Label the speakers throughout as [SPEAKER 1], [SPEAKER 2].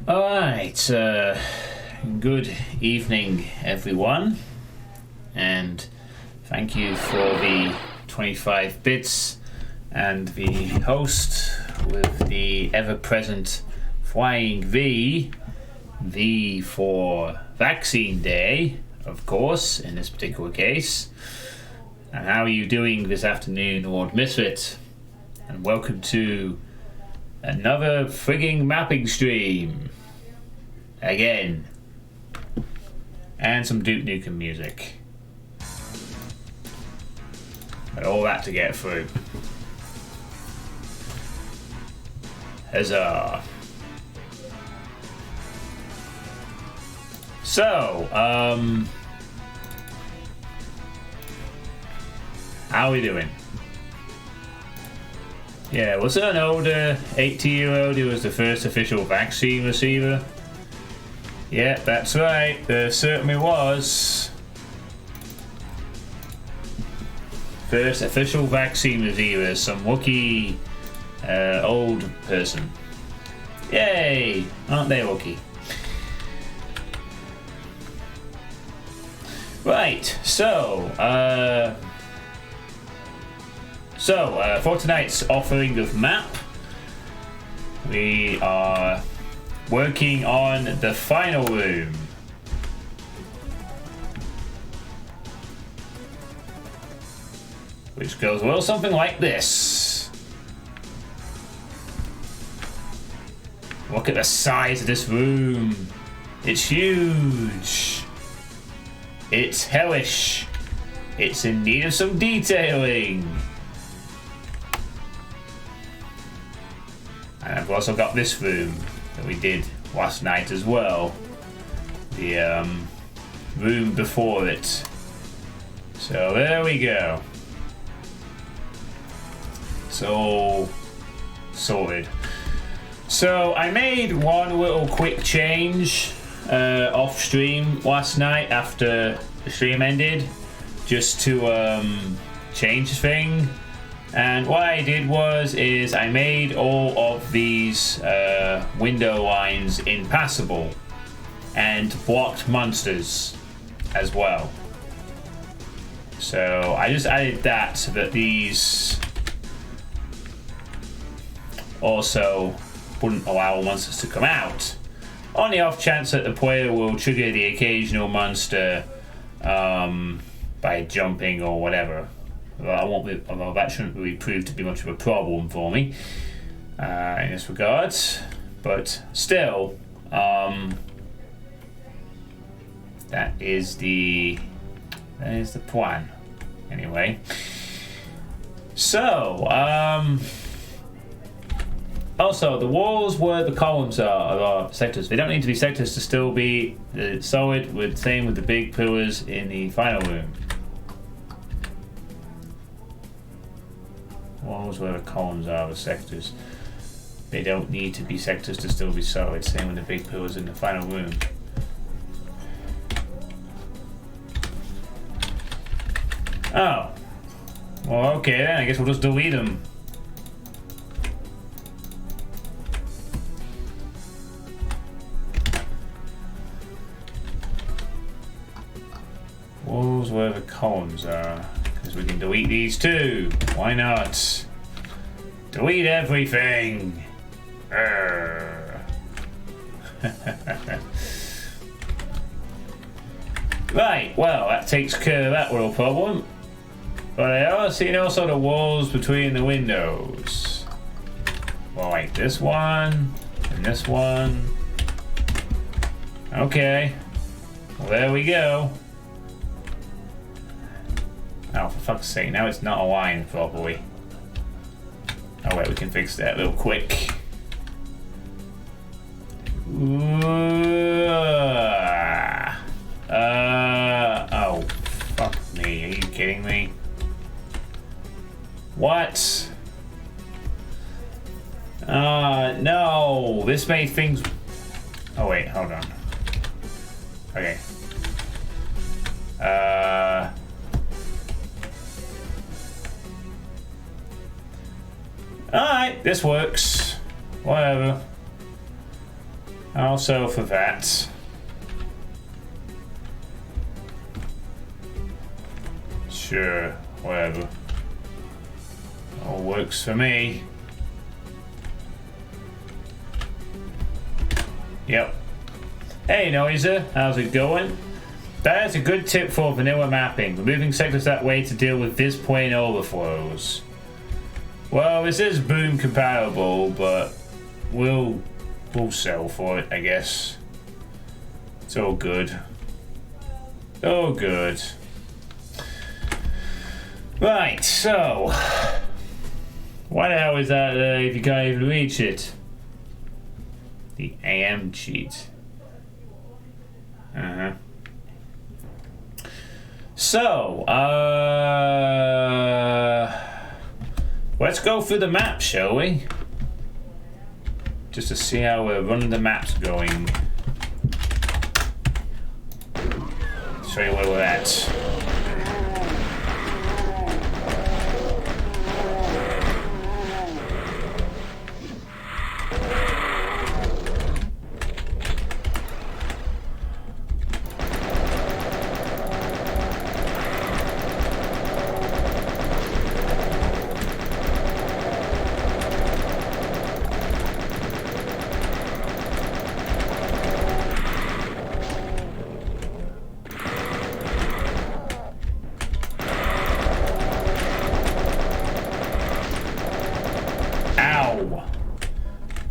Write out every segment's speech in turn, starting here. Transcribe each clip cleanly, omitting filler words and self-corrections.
[SPEAKER 1] Alright, good evening everyone, and thank you for the 25 bits and the host with the ever-present Flying V for Vaccine Day, of course, in this particular case. And how are you doing this afternoon, Lord Misfit? And welcome to another frigging mapping stream. Again. And some Duke Nukem music. But all that to get through. Huzzah. So, how are we doing? Yeah, was there an older 80-year-old who was the first official vaccine receiver? Yeah, that's right, there certainly was. First official vaccine receiver, some Wookiee old person. Yay! Aren't they Wookiee? Right, so for tonight's offering of map, we are working on the final room. Which goes well something like this. Look at the size of this room. It's huge. It's hellish. It's in need of some detailing. And I've also got this room that we did last night as well. The room before it. So there we go. It's all sorted. So I made one little quick change off stream last night after the stream ended, just to change the thing. And what I did is I made all of these window lines impassable and blocked monsters as well. So I just added that so that these also wouldn't allow monsters to come out, on the off chance that the player will trigger the occasional monster by jumping or whatever. Well, although that shouldn't really prove to be much of a problem for me in this regard, but still, that is the plan. Anyway, so also the walls where the columns are sectors. They don't need to be sectors to still be solid. Same with the big pillars in the final room. Walls where the columns are the sectors. They don't need to be sectors to still be solid. Same with the big pillars in the final room. Oh. Well, okay then. I guess we'll just delete them. Walls where the columns are. Because we can delete these too. Why not? Delete everything. Right, well, that takes care of that little problem. But I also see the walls between the windows. Well, like this one and this one. Okay. Well, there we go. Oh, for fuck's sake, now it's not aligned properly. Oh wait, we can fix that real quick. Oh, fuck me, are you kidding me? What? No, this made things... Oh wait, hold on. Okay. Alright, this works. Whatever. Also for that. Sure, whatever. All works for me. Yep. Hey Noiser, how's it going? That is a good tip for vanilla mapping. Removing sectors that way to deal with this plane overflows. Well, this is boom compatible, but we'll sell for it, I guess. It's all good. Oh, good. Right, so why the hell is that if you can't even reach it? The AM cheat. So, let's go through the map, shall we? Just to see how we're running the map's going. Show you where we're at.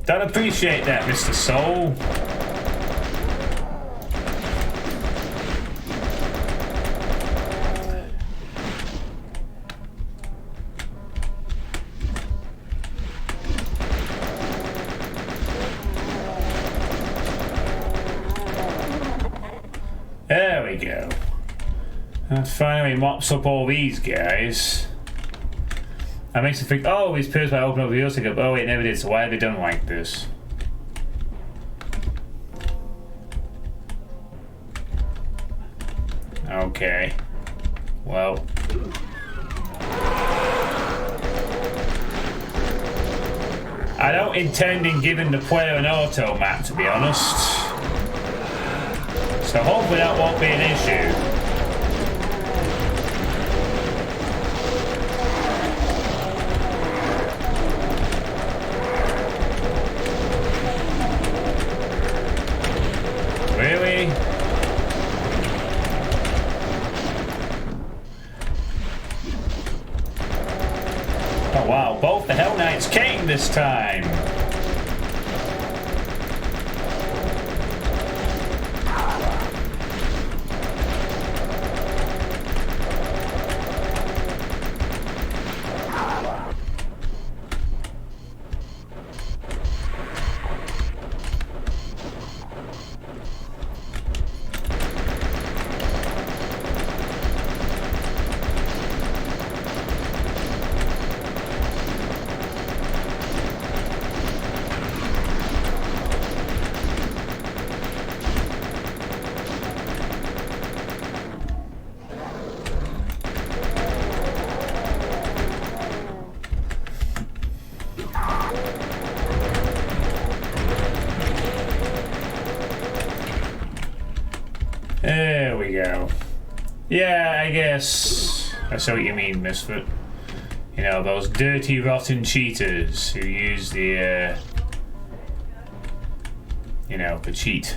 [SPEAKER 1] Don't appreciate that, Mr. Soul. There we go. That finally mops up all these guys. That makes me think, oh, these pillars might open up the other thing. Oh, wait, never did, so why have they done like this? Okay. Well. I don't intend in giving the player an auto map, to be honest. So hopefully that won't be an issue. Really? Oh wow, both the Hell Knights came this time! There we go. Yeah, I guess I see what you mean, Misfit. You know, those dirty, rotten cheaters who use the, you know, the cheat.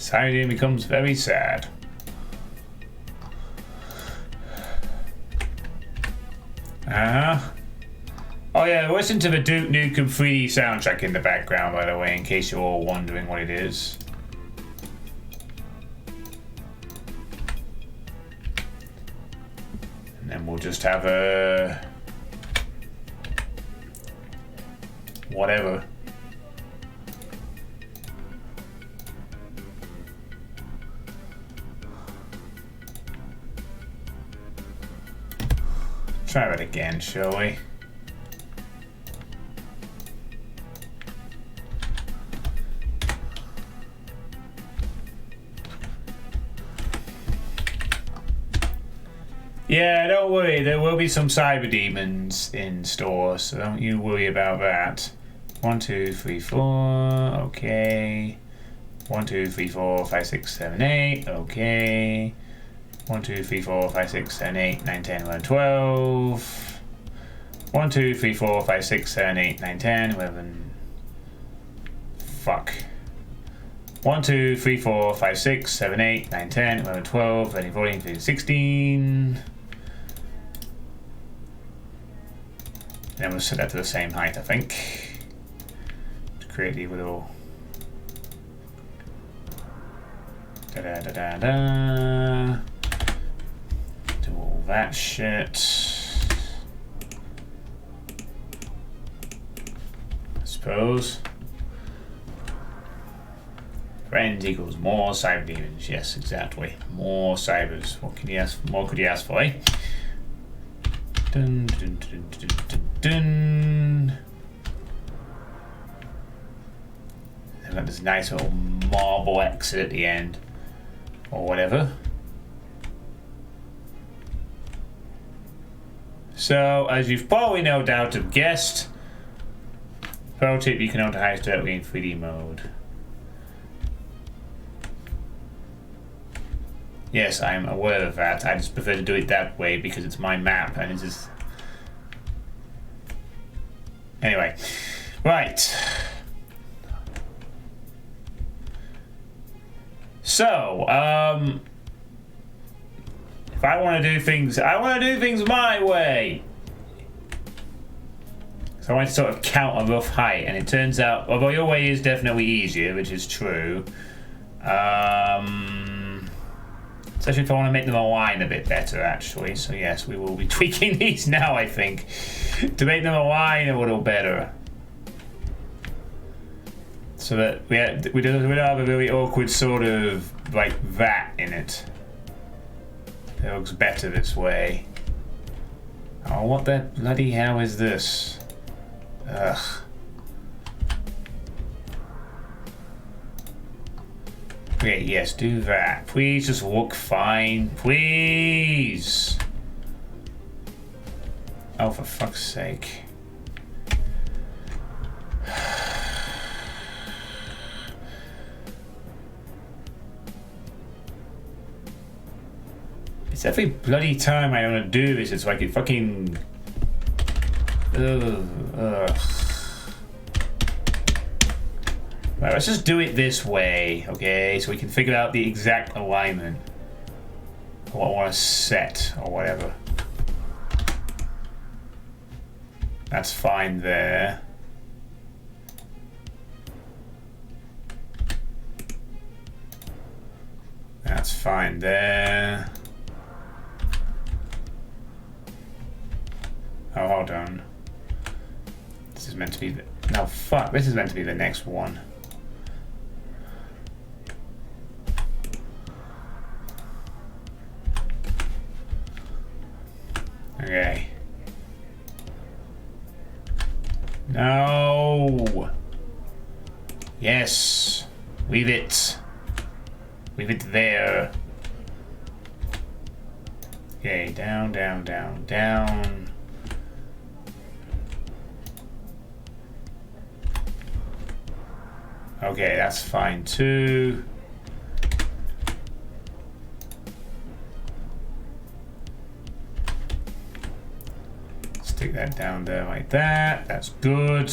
[SPEAKER 1] Society becomes very sad. Oh yeah, listen to the Duke Nukem 3D soundtrack in the background, by the way, in case you're all wondering what it is. And then we'll just have a... whatever. Try that again, shall we? Yeah, don't worry, there will be some cyber demons in store, so don't you worry about that. 1, 2, 3, 4, okay. 1, 2, 3, 4, 5, 6, 7, 8, okay. 1, 2, 3, 4, 5, 6, 7, 8, 9, 10, 11, 12. 1, 2, 3, 4, 5, 6, 7, 8, 9, 10, 11. Fuck. 1, 2, 3, 4, 5, 6, 7, 8, 9, 10, 11, 12, 13, 14, 15, 16. Then we'll set that to the same height, I think. To create the little... Da-da-da-da-da. Do all that shit. I suppose. Friends equals more cyber demons. Yes, exactly. More cybers. What can you ask? More could you ask for, eh? Dun, dun, dun, dun, dun, dun. They've got this nice little marble exit at the end, or whatever. So, as you've probably no doubt have guessed, pro tip: you can auto heist directly in 3D mode. Yes, I'm aware of that. I just prefer to do it that way because it's my map and it's just... Anyway. Right. So, if I want to do things... I want to do things my way! So I want to sort of count a rough height, and it turns out, although your way is definitely easier, which is true, especially if I want to make them align a bit better, actually. So yes, we will be tweaking these now, I think, to make them align a little better. So that we don't have a really awkward sort of, like, that in it. It looks better this way. Oh, what the bloody hell is this? Ugh. Okay, yes, do that. Please just look fine. Please! Oh, for fuck's sake. It's every bloody time I want to do this, it's like it fucking... Ugh. Right, let's just do it this way, okay? So we can figure out the exact alignment. What I want to set, or whatever. That's fine there. That's fine there. Oh, hold on. This is meant to be the... No, fuck. This is meant to be the next one. Okay. No. Yes. Leave it. Leave it there. Okay, down, down, down, down. Okay, that's fine too. Stick that down there like that. That's good.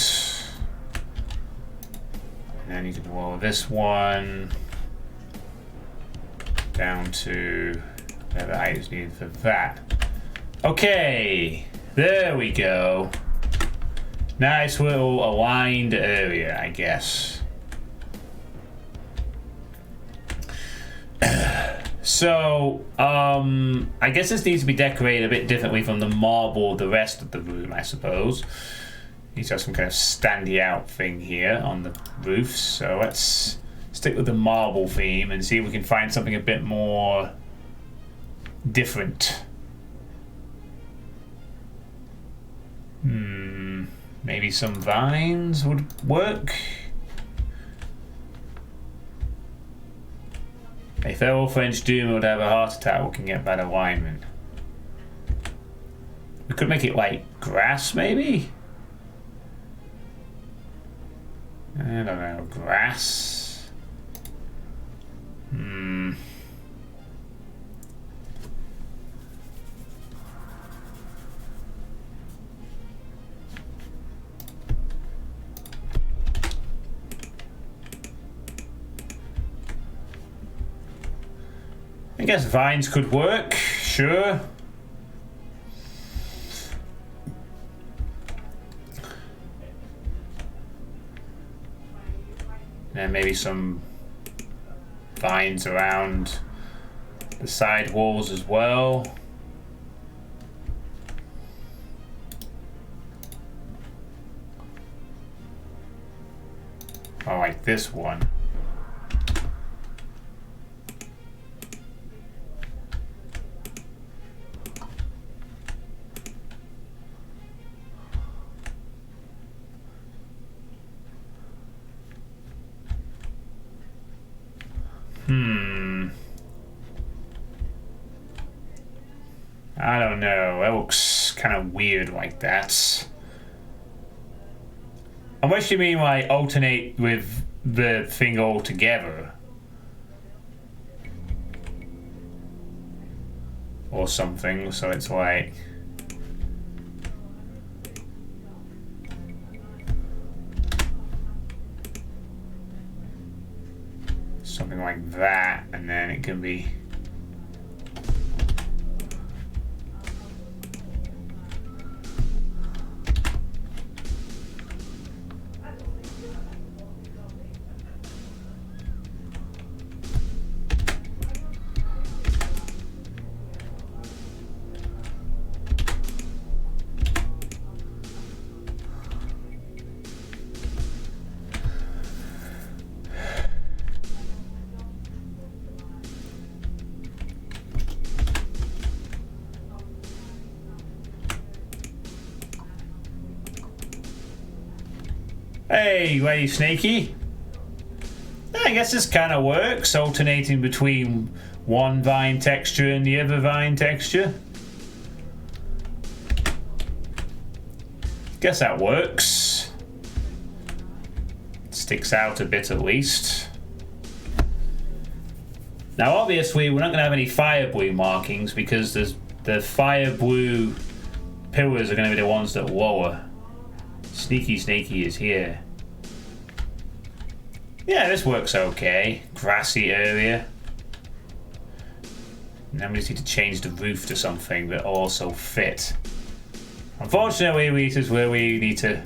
[SPEAKER 1] And then you can roll this one. down to where the height is needed for that. Okay, there we go. Nice little aligned area, I guess. So, I guess this needs to be decorated a bit differently from the marble of the rest of the room, I suppose. Needs to have some kind of standy out thing here on the roof. So let's stick with the marble theme and see if we can find something a bit more different. Maybe some vines would work. A feral French doomer would have a heart attack looking at bad alignment. We could make it like grass, maybe? I don't know, grass? I guess vines could work, sure. And maybe some vines around the side walls as well. Oh, like this one. I don't know. That looks kind of weird like that. Unless you mean like alternate with the thing altogether. Or something, so it's like... something like that, and then it can be... Hey, Lady Snaky. I guess this kind of works, alternating between one vine texture and the other vine texture. Guess that works. Sticks out a bit at least. Now obviously we're not going to have any fire blue markings because the fire blue pillars are going to be the ones that lower. Sneaky Snaky is here. Yeah, this works okay. Grassy area. Now we just need to change the roof to something that will also fit. Unfortunately, this is where we need to...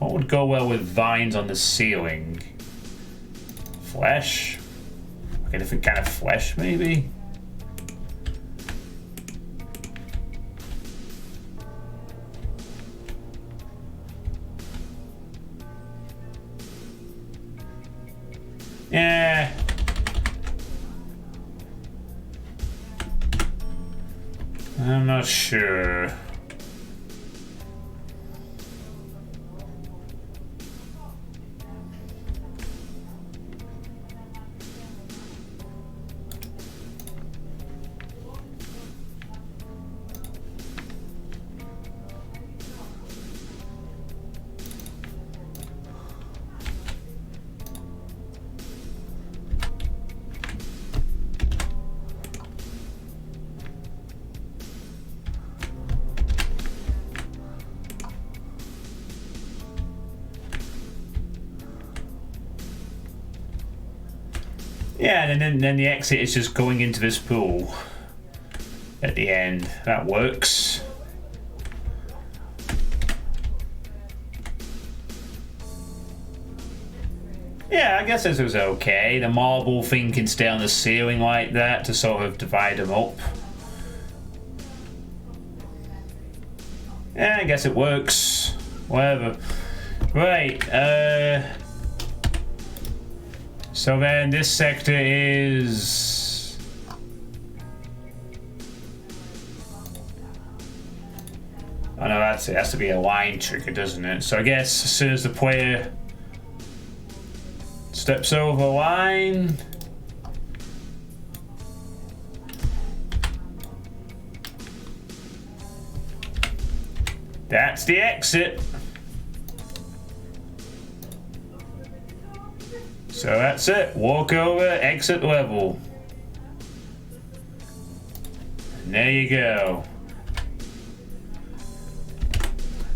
[SPEAKER 1] What would go well with vines on the ceiling? Flesh? Like a different kind of flesh, maybe? Yeah. I'm not sure. Yeah, and then the exit is just going into this pool at the end. That works. Yeah, I guess this was okay. The marble thing can stay on the ceiling like that to sort of divide them up. Yeah, I guess it works. Whatever. Right, so then this sector is... Oh no, that's it. It has to be a line trigger, doesn't it? So I guess as soon as the player steps over the line... That's the exit. So that's it. Walk over, exit level. And there you go.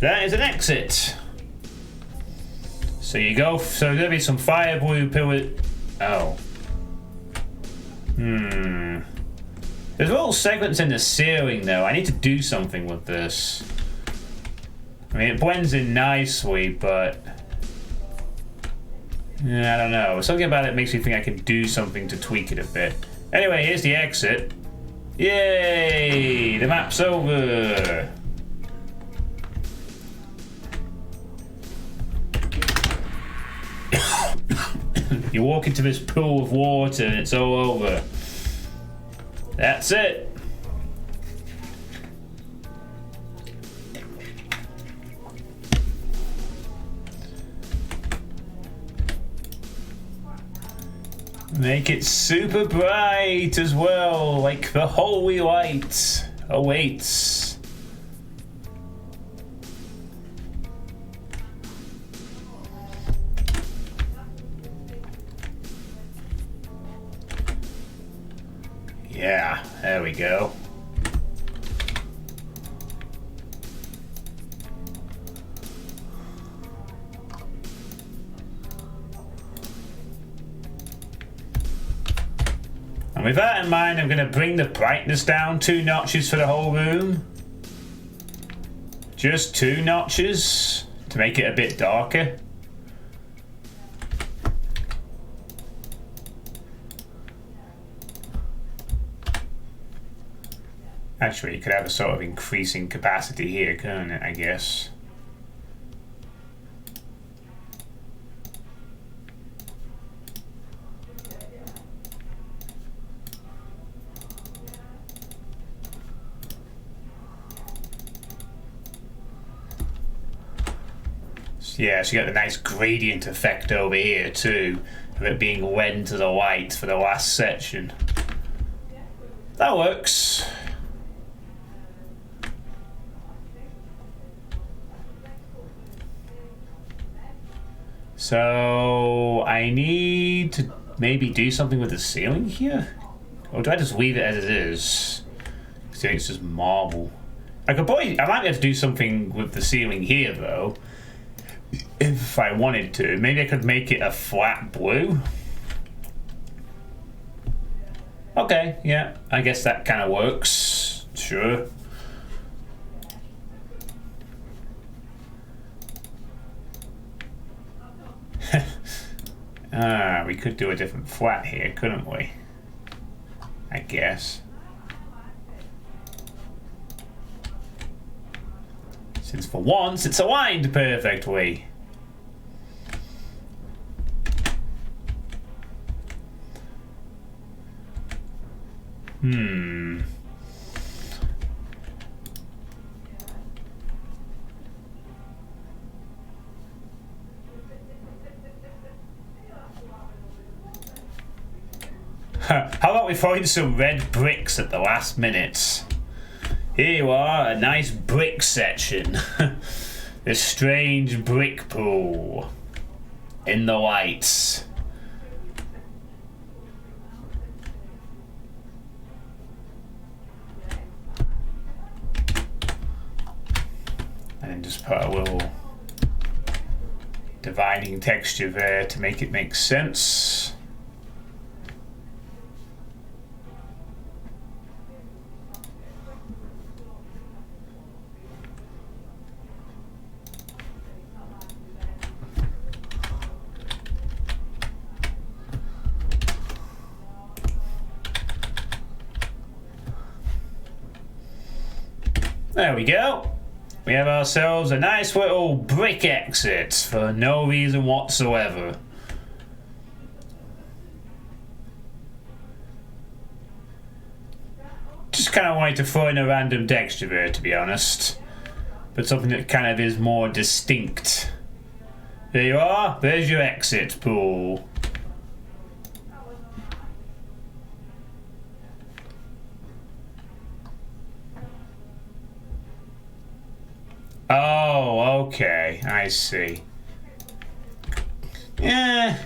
[SPEAKER 1] That is an exit. So you go. So there'll be some fire blue pillar. Oh. There's little segments in the ceiling though. I need to do something with this. I mean, it blends in nicely, but I don't know. Something about it makes me think I can do something to tweak it a bit. Anyway, here's the exit. Yay! The map's over. You walk into this pool of water and it's all over. That's it. Make it super bright as well, like the holy light awaits. Yeah, there we go. And with that in mind, I'm going to bring the brightness down 2 notches for the whole room. Just 2 notches to make it a bit darker. Actually, you could have a sort of increasing capacity here, couldn't it, I guess? Yeah, so you got the nice gradient effect over here too, of it being red to the white for the last section. That works. So I need to maybe do something with the ceiling here? Or do I just leave it as it is? I think it's just marble. I might be able to do something with the ceiling here though. If I wanted to. Maybe I could make it a flat blue. Okay, yeah. I guess that kind of works. Sure. We could do a different flat here, couldn't we? I guess. Since for once it's aligned perfectly. How about we find some red bricks at the last minute? Here you are, a nice brick section. This strange brick pool in the lights. And then just put a little dividing texture there to make it make sense. There we go. We have ourselves a nice little brick exit for no reason whatsoever. Just kind of wanted to throw in a random texture there, to be honest. But something that kind of is more distinct. There you are. There's your exit pool. Oh, okay. I see. Yeah.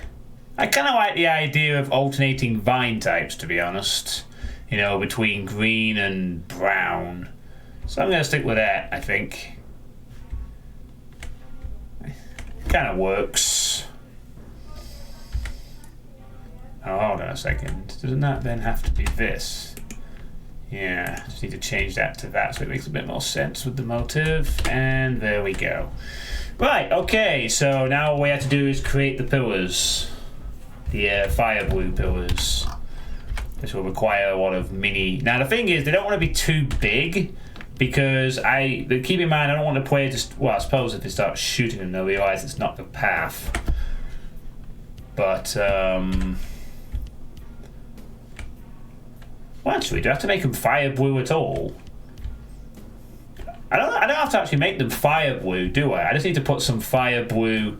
[SPEAKER 1] I kind of like the idea of alternating vine types, to be honest. You know, between green and brown. So I'm going to stick with that, I think. Kind of works. Oh, hold on a second. Doesn't that then have to be this? Yeah, just need to change that to that so it makes a bit more sense with the motive. And there we go. Right, okay, so now all we have to do is create the pillars. The fire blue pillars. This will require a lot of mini... Now the thing is, they don't want to be too big because keep in mind, I don't want the player just... Well, I suppose if they start shooting them, they'll realise it's not the path. But, well, actually, do I have to make them fire blue at all? I don't have to actually make them fire blue, do I? I just need to put some fire blue...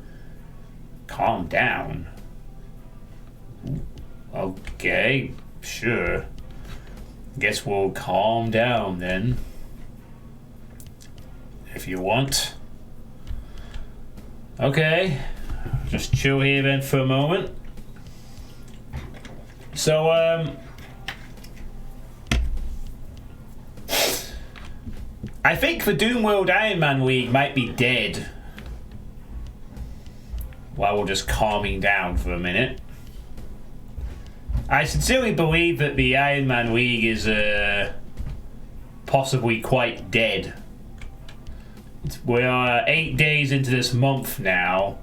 [SPEAKER 1] Calm down. Okay, sure. Guess we'll calm down then. If you want. Okay. Just chill here then for a moment. So, I think the Doom World Iron Man League might be dead. While we're just calming down for a minute. I sincerely believe that the Iron Man League is possibly quite dead. We are 8 days into this month now,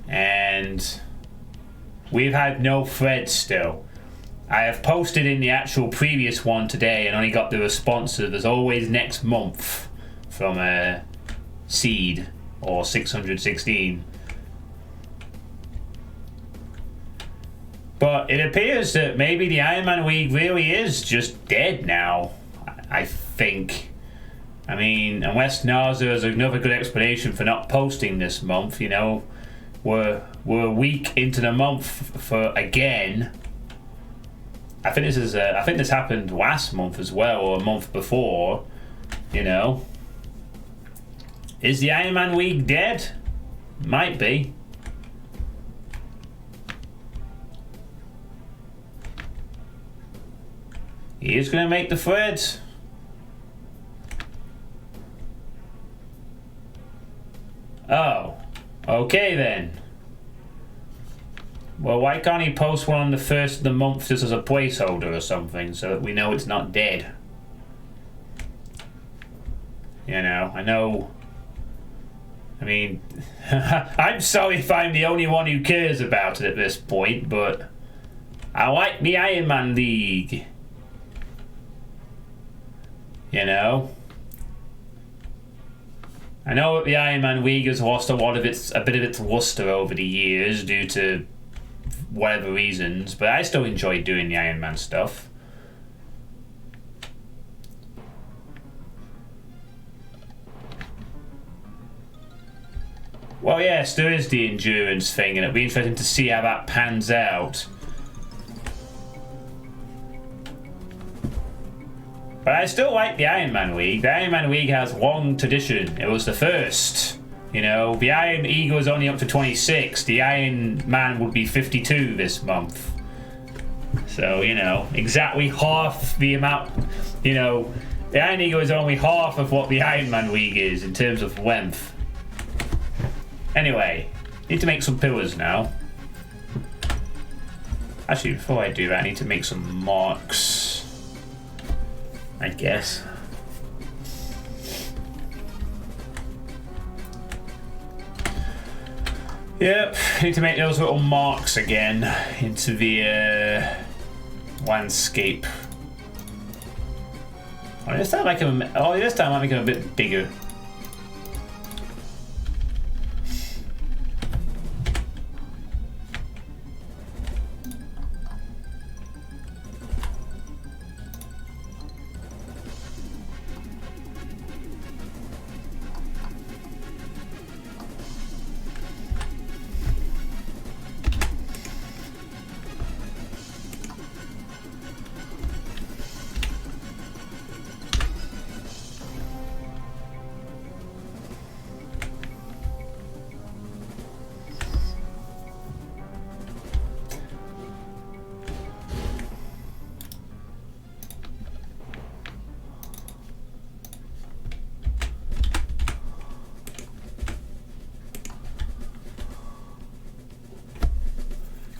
[SPEAKER 1] and we've had no threads still. I have posted in the actual previous one today and only got the response of there's always next month from Seed or 616. But it appears that maybe the Iron Man League really is just dead now, I think. I mean, unless NASA has another good explanation for not posting this month, you know, we're a week into the month for again. I think this happened last month as well, or a month before, you know. Is the Iron Man League dead? Might be. He is going to make the threads. Oh, okay then. Well, why can't he post one on the first of the month just as a placeholder or something so that we know it's not dead? You know, I mean, I'm sorry if I'm the only one who cares about it at this point, but I like the Iron Man League. You know? I know that the Iron Man League has lost a bit of its luster over the years due to whatever reasons, but I still enjoy doing the Iron Man stuff. Well, yes, there is the endurance thing, and it'll be interesting to see how that pans out. But I still like the Iron Man League. The Iron Man League has long tradition. It was the first. You know, the Iron Eagle is only up to 26. The Iron Man would be 52 this month. So, you know, exactly half the amount. You know, the Iron Eagle is only half of what the Iron Man League is in terms of length. Anyway, need to make some pillars now. Actually, before I do that, I need to make some marks. I guess. Yep, need to make those little marks again into the landscape. This time I can. Oh, this time I make him a bit bigger.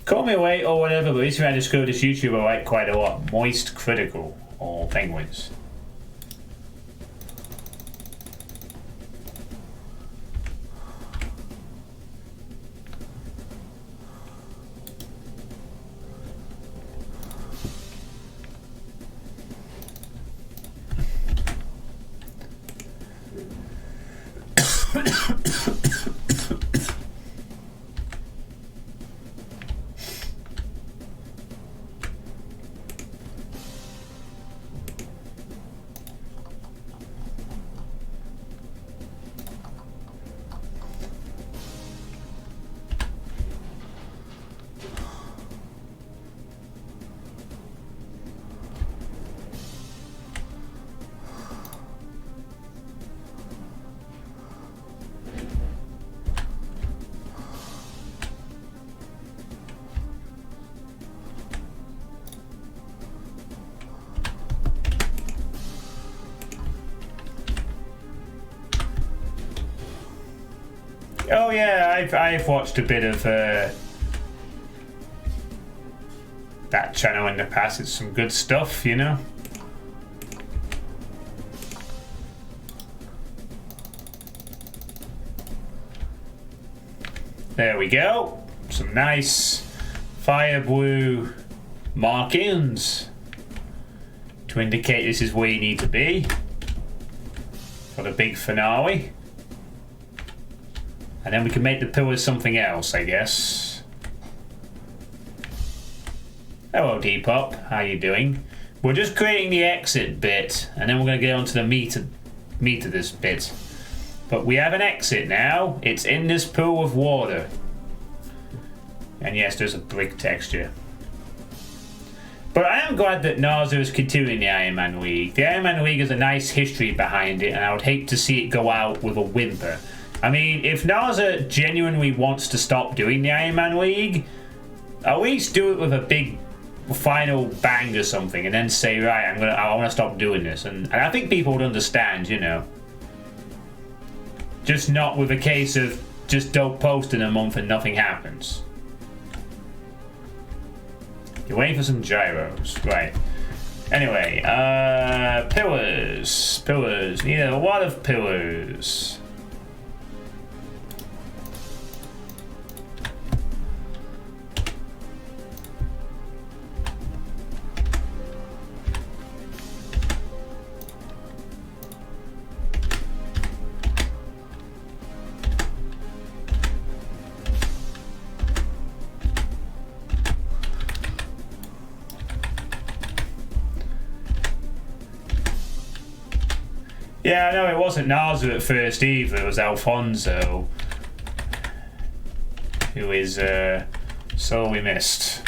[SPEAKER 1] Call me away or whatever, but recently I discovered this YouTuber I like quite a lot. Moist Critical, or Penguins. Oh yeah, I've watched a bit of that channel in the past. It's some good stuff, you know. There we go. Some nice fire blue markings to indicate this is where you need to be for the big finale. And then we can make the pillars something else, I guess. Hello, Depop. How you doing? We're just creating the exit bit, and then we're going to get onto the meat of this bit. But we have an exit now. It's in this pool of water. And yes, there's a brick texture. But I am glad that NASA is continuing the Iron Man League. The Iron Man League has a nice history behind it, and I would hate to see it go out with a whimper. I mean, if NASA genuinely wants to stop doing the Iron Man League, at least do it with a big final bang or something, and then say, right, I want to stop doing this. And I think people would understand, you know. Just not with a case of just don't post in a month and nothing happens. You're waiting for some gyros, right? Anyway, pillars. Need a lot of pillars. Yeah, I know it wasn't Naza at first either, it was Alfonso, who is sorely missed.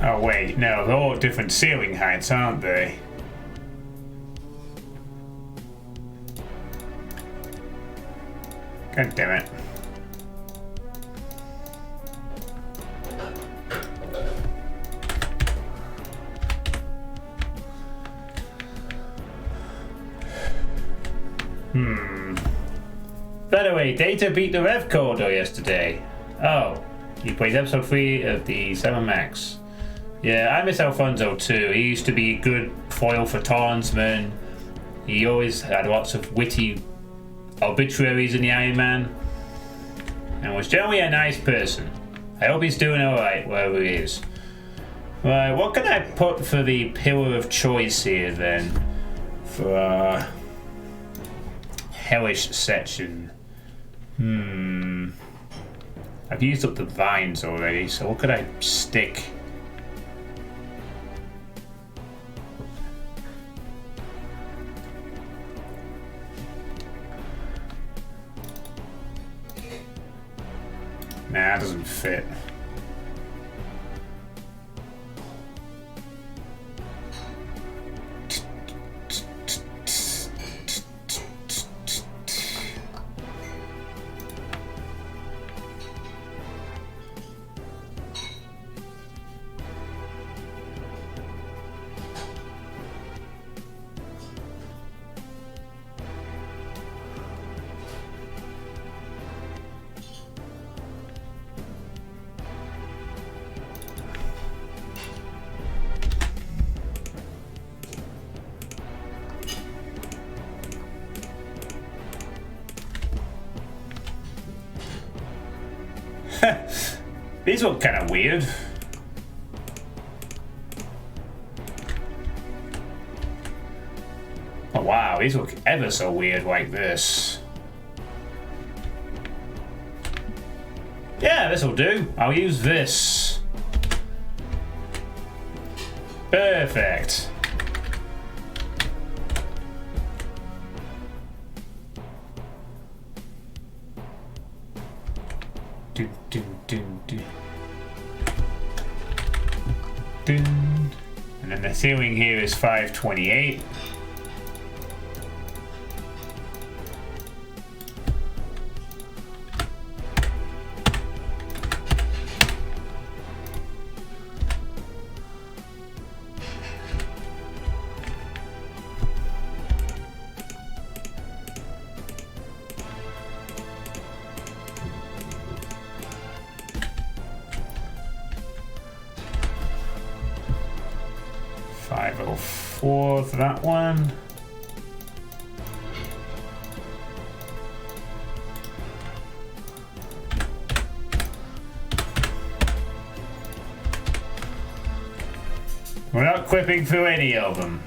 [SPEAKER 1] Oh wait, no, they're all different ceiling heights, aren't they? God damn it. By the way, Data beat the Rev Corridor yesterday. Oh, he plays episode 3 of the 7 Max. Yeah, I miss Alfonso too. He used to be a good foil for Townsman. He always had lots of witty obituaries in the Iron Man. And was generally a nice person. I hope he's doing alright wherever he is. Right, what can I put for the pillar of choice here then? For our hellish section. I've used up the vines already, so what could I stick? Nah, that doesn't fit. These look kind of weird. Oh wow, these look ever so weird like this. Yeah, this'll do. I'll use this. Perfect. Dun, dun, dun, dun. Dun. And then the ceiling here is 528. $504 for that one. We're not quipping through any of them.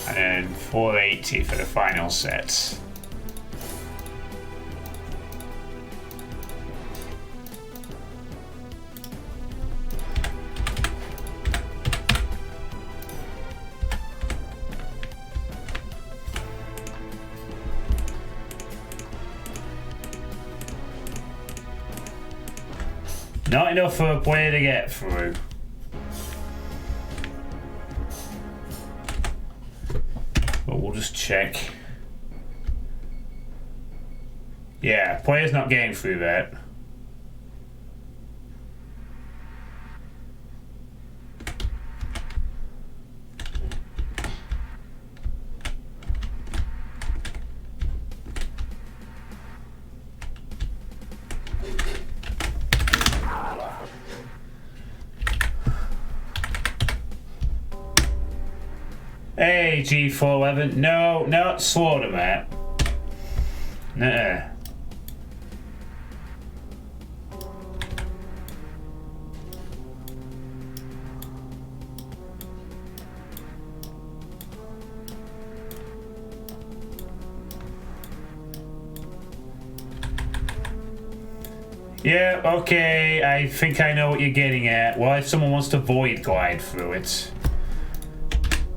[SPEAKER 1] And then 480 for the final set. Not enough for a player to get through. But we'll just check. Yeah, player's not getting through that. Hey, G411. No, not slaughter, Matt. Nuh-uh. Yeah, okay, I think I know what you're getting at. Well, if someone wants to void glide through it.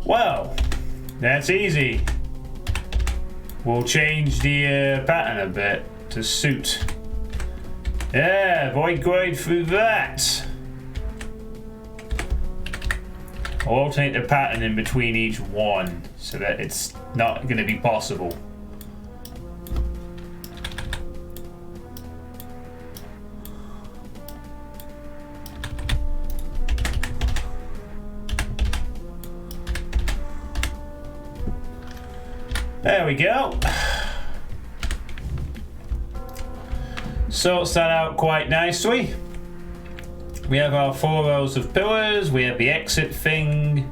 [SPEAKER 1] Well, that's easy. We'll change the pattern a bit to suit. Yeah, avoid going through that. I'll alternate the pattern in between each one so that it's not going to be possible. There we go. Sorts that out quite nicely. We have our 4 rows of pillars. We have the exit thing.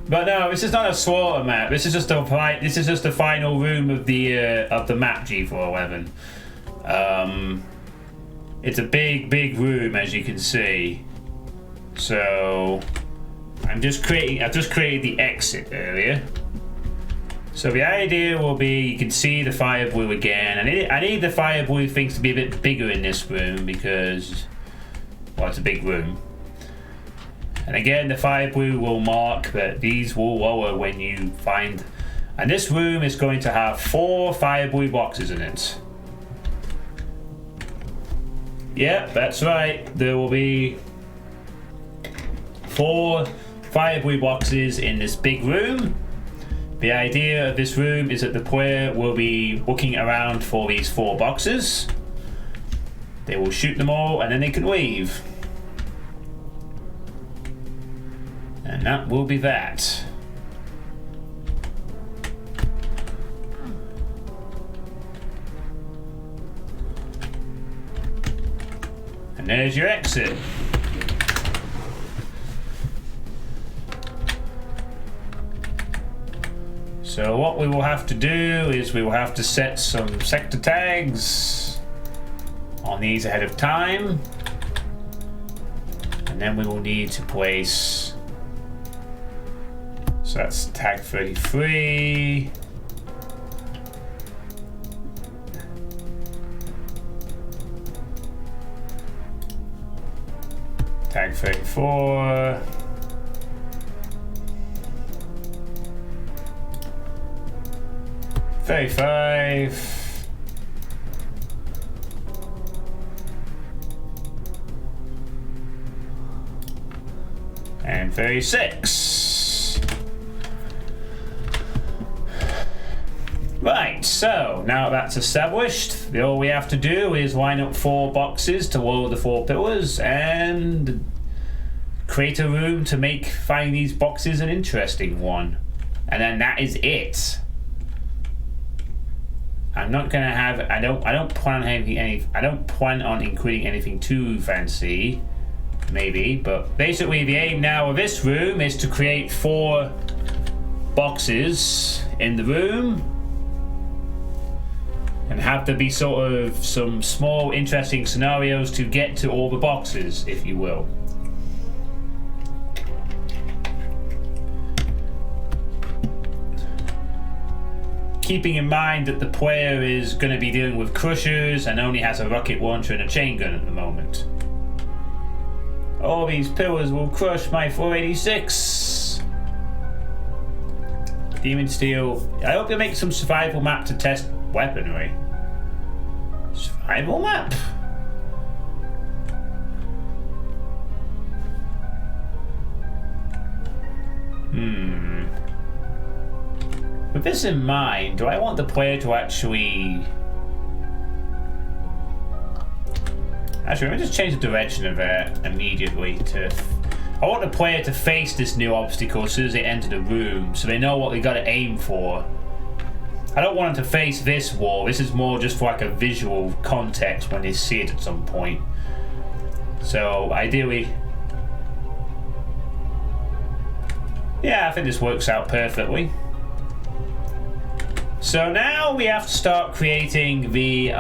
[SPEAKER 1] But no, this is not a slaughter map. This is just the final room of the map G411. It's a big room, as you can see. So I've just created the exit area. So the idea will be, you can see the fire blue again. I need the fire blue things to be a bit bigger in this room because, well, it's a big room. And again, the fire blue will mark that these will lower when you find. And this room is going to have 4 fire blue boxes in it. Yep, that's right. There will be 4 fire blue boxes in this big room. The idea of this room is that the player will be looking around for these 4 boxes. They will shoot them all and then they can leave. And that will be that. And there's your exit. So what we will have to do is we will have to set some sector tags on these ahead of time. And then we will need to place, so that's tag 33. Tag 34. $35. And 36. Right, so now that's established, all we have to do is line up 4 boxes to load the 4 pillars and create a room to make finding these boxes an interesting one. And then that is it. I'm not gonna have. I don't plan on having any. I don't plan on including anything too fancy, maybe. But basically, the aim now of this room is to create 4 boxes in the room, and have to be sort of some small, interesting scenarios to get to all the boxes, if you will. Keeping in mind that the player is going to be dealing with crushers and only has a rocket launcher and a chain gun at the moment. All these pillars will crush my 486. Demon Steel. I hope they make some survival map to test weaponry. Survival map? With this in mind, do I want the player to actually... Actually, let me just change the direction of it immediately to... I want the player to face this new obstacle as soon as they enter the room, so they know what they gotta aim for. I don't want them to face this wall. This is more just for like a visual context when they see it at some point. So, ideally... Yeah, I think this works out perfectly. So now we have to start creating the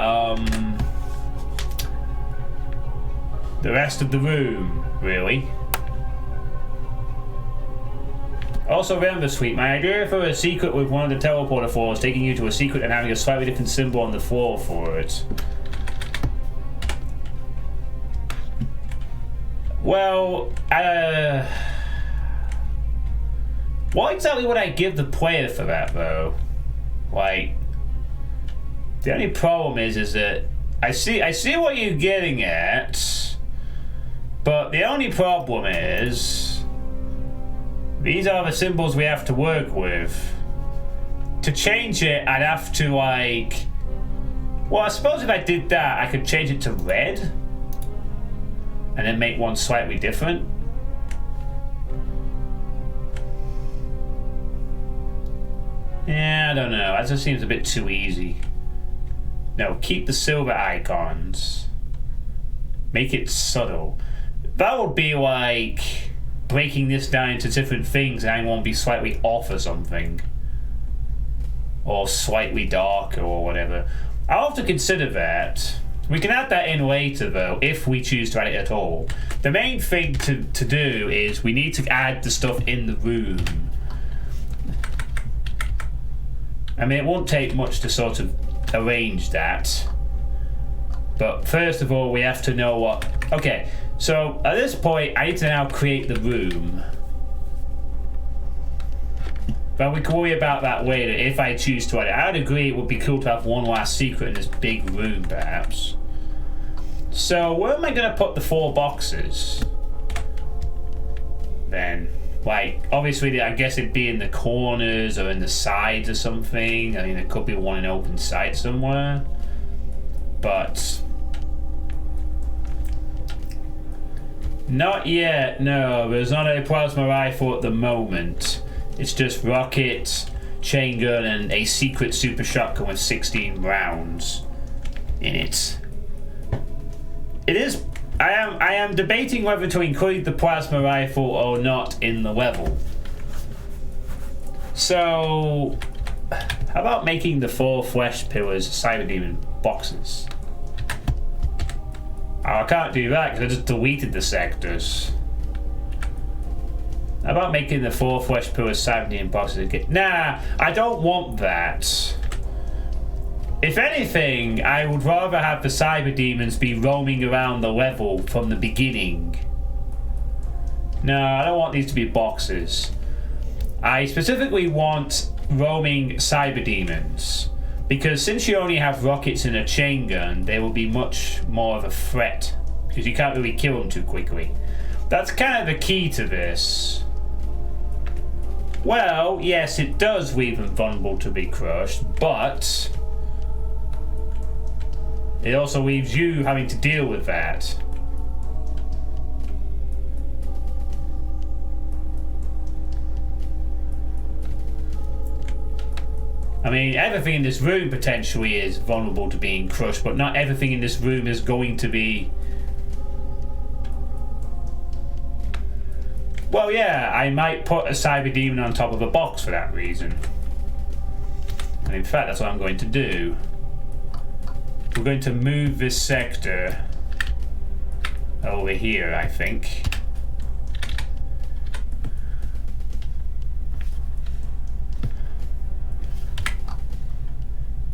[SPEAKER 1] rest of the room, really. Also remember, Sweet, my idea for a secret with one of the teleporter floors, taking you to a secret and having a slightly different symbol on the floor for it. Well, What exactly would I give the player for that, though? Like, the only problem is that I see what you're getting at, but the only problem is these are the symbols we have to work with. To change it, I'd have to, like... Well, I suppose if I did that, I could change it to red and then make one slightly different. Yeah, I don't know. That just seems a bit too easy. No, keep the silver icons. Make it subtle. That would be like breaking this down into different things and I won't be slightly off or something. Or slightly darker or whatever. I'll have to consider that. We can add that in later though, if we choose to add it at all. The main thing to do is we need to add the stuff in the room. I mean, it won't take much to sort of arrange that. But first of all, we have to know what... Okay, so at this point, I need to now create the room. But we can worry about that later if I choose to add it. I'd agree it would be cool to have one last secret in this big room, perhaps. So, where am I going to put the 4 boxes? Then, like, obviously, I guess it'd be in the corners or in the sides or something. I mean, there could be one in open sight somewhere. But... not yet, no. There's not a plasma rifle at the moment. It's just rocket, chain gun, and a secret super shotgun with 16 rounds in it. It is... I am debating whether to include the plasma rifle or not in the level. So, how about making the 4 flesh pillars Cyber Demon boxes? Oh, I can't do that because I just deleted the sectors. How about making the 4 flesh pillars Cyber Demon boxes again? Nah, I don't want that. If anything, I would rather have the Cyber Demons be roaming around the level from the beginning. No, I don't want these to be boxes. I specifically want roaming Cyber Demons. Because since you only have rockets and a chain gun, they will be much more of a threat. Because you can't really kill them too quickly. That's kind of the key to this. Well, yes, it does leave them vulnerable to be crushed, but... it also leaves you having to deal with that. I mean, everything in this room potentially is vulnerable to being crushed, but not everything in this room is going to be... well, yeah, I might put a Cyber Demon on top of a box for that reason. And in fact, that's what I'm going to do. We're going to move this sector over here, I think.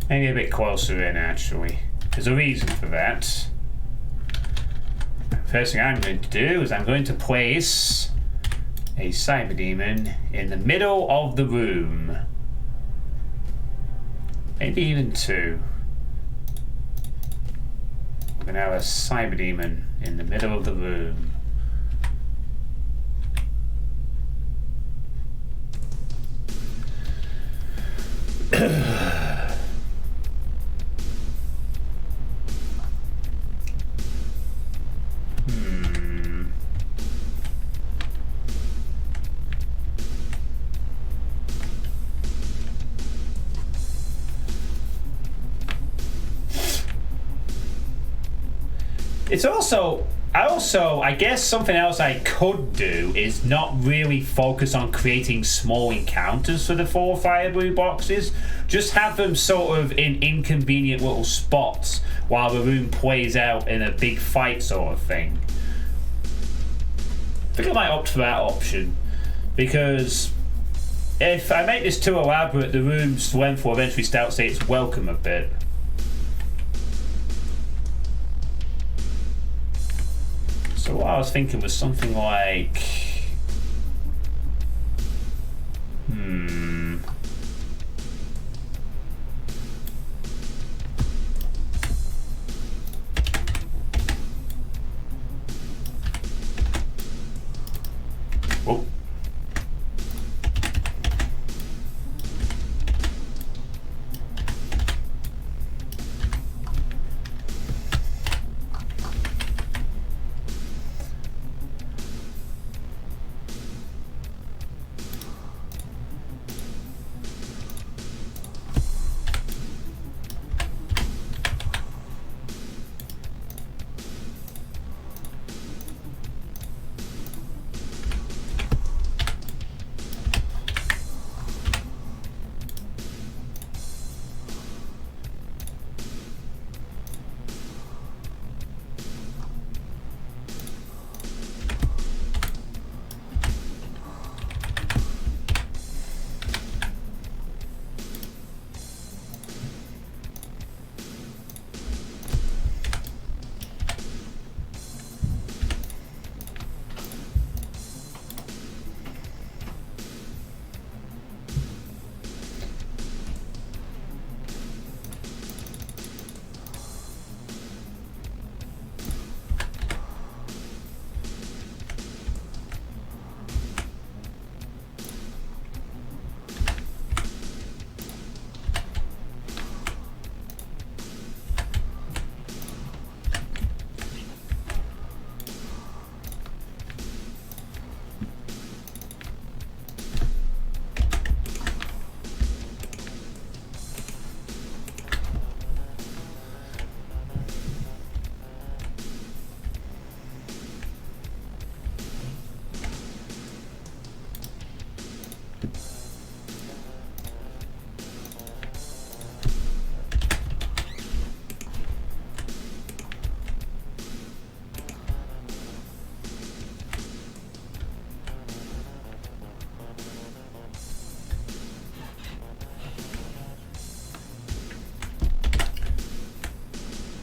[SPEAKER 1] Maybe a bit closer in, actually. There's a reason for that. First thing I'm going to do is I'm going to place a Cyber Demon in the middle of the room. Maybe even 2. We're going to have a Cyber Demon in the middle of the room. It's also, I guess something else I could do is not really focus on creating small encounters for the 4 fire blue boxes. Just have them sort of in inconvenient little spots while the room plays out in a big fight sort of thing. I think I might opt for that option, because if I make this too elaborate, the room's length will eventually start to say its welcome a bit. So what I was thinking was something like... Oh.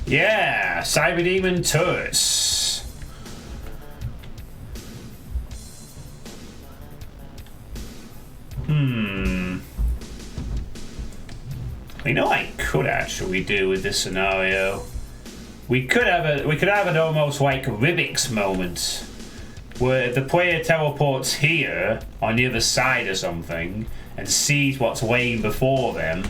[SPEAKER 1] Yeah, Cyber Demon turrets. You know, I could actually do with this scenario. We could have an almost like Rubik's moment, where the player teleports here on the other side or something and sees what's waiting before them.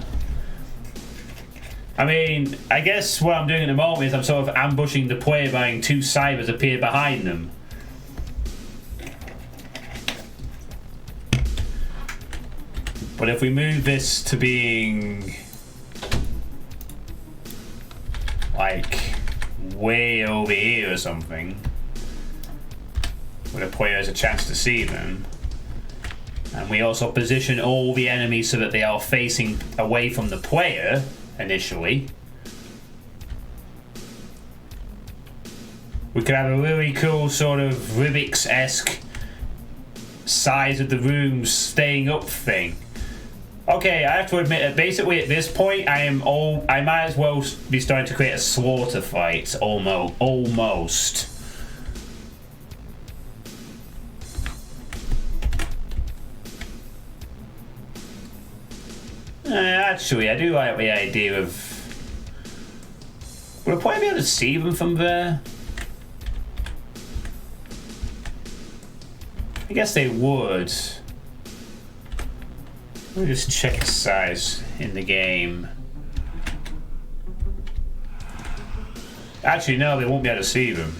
[SPEAKER 1] I mean, I guess what I'm doing at the moment is I'm sort of ambushing the player by having two cybers appear behind them. But if we move this to being like way over here or something, where the player has a chance to see them, and we also position all the enemies so that they are facing away from the player initially, we could have a really cool sort of Rubik's-esque size of the rooms staying up thing. Okay, I have to admit that basically at this point I might as well be starting to create a slaughter fight almost. Actually, I do like the idea of... Would I probably be able to see them from there? I guess they would. Let me just check the size in the game. Actually, no, they won't be able to see them.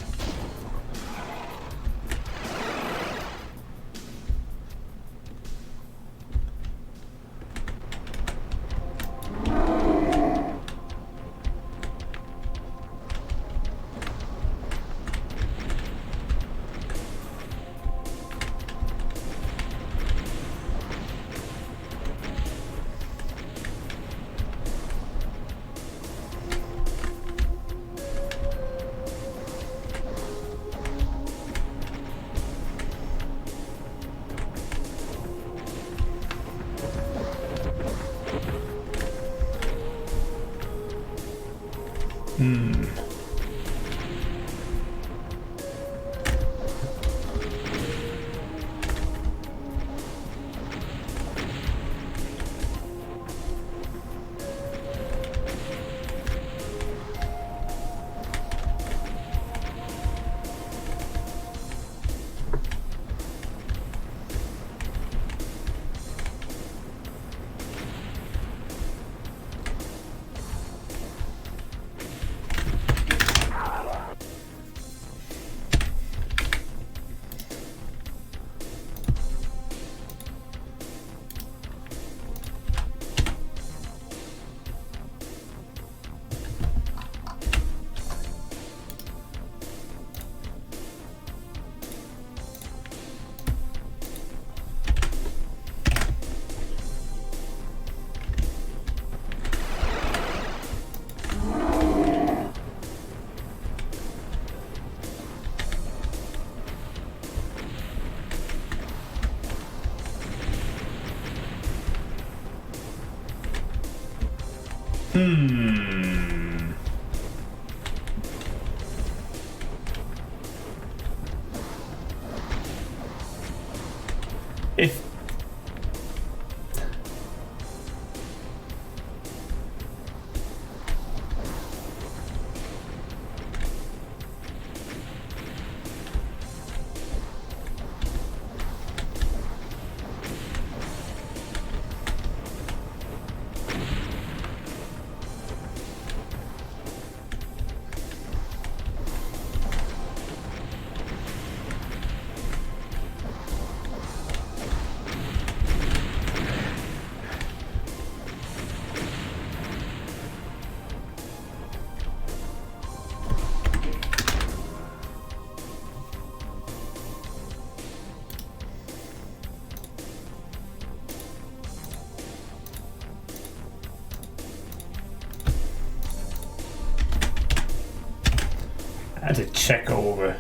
[SPEAKER 1] If I had to check over.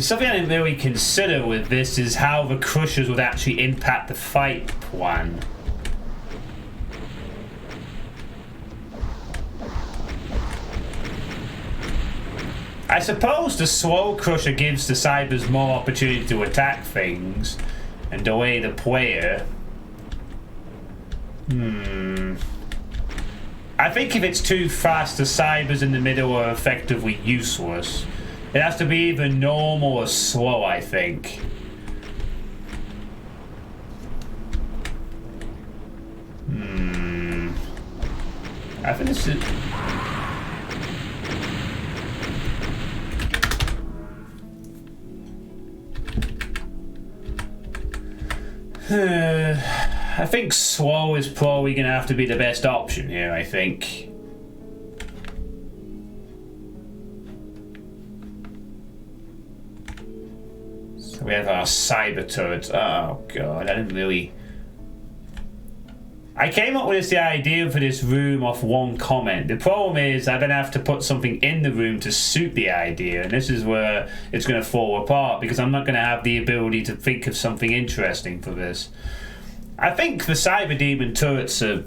[SPEAKER 1] Something I didn't really consider with this is how the crushers would actually impact the fight plan. I suppose the slow crusher gives the cybers more opportunity to attack things and delay the player. I think if it's too fast, the cybers in the middle are effectively useless. It has to be either normal or slow, I think. I think this is... I think slow is probably going to have to be the best option here, I think. We have our cyber turrets. Oh god, I didn't really... I came up with the idea for this room off one comment. The problem is I'm going to have to put something in the room to suit the idea, and this is where it's going to fall apart because I'm not going to have the ability to think of something interesting for this. I think the cyber demon turrets are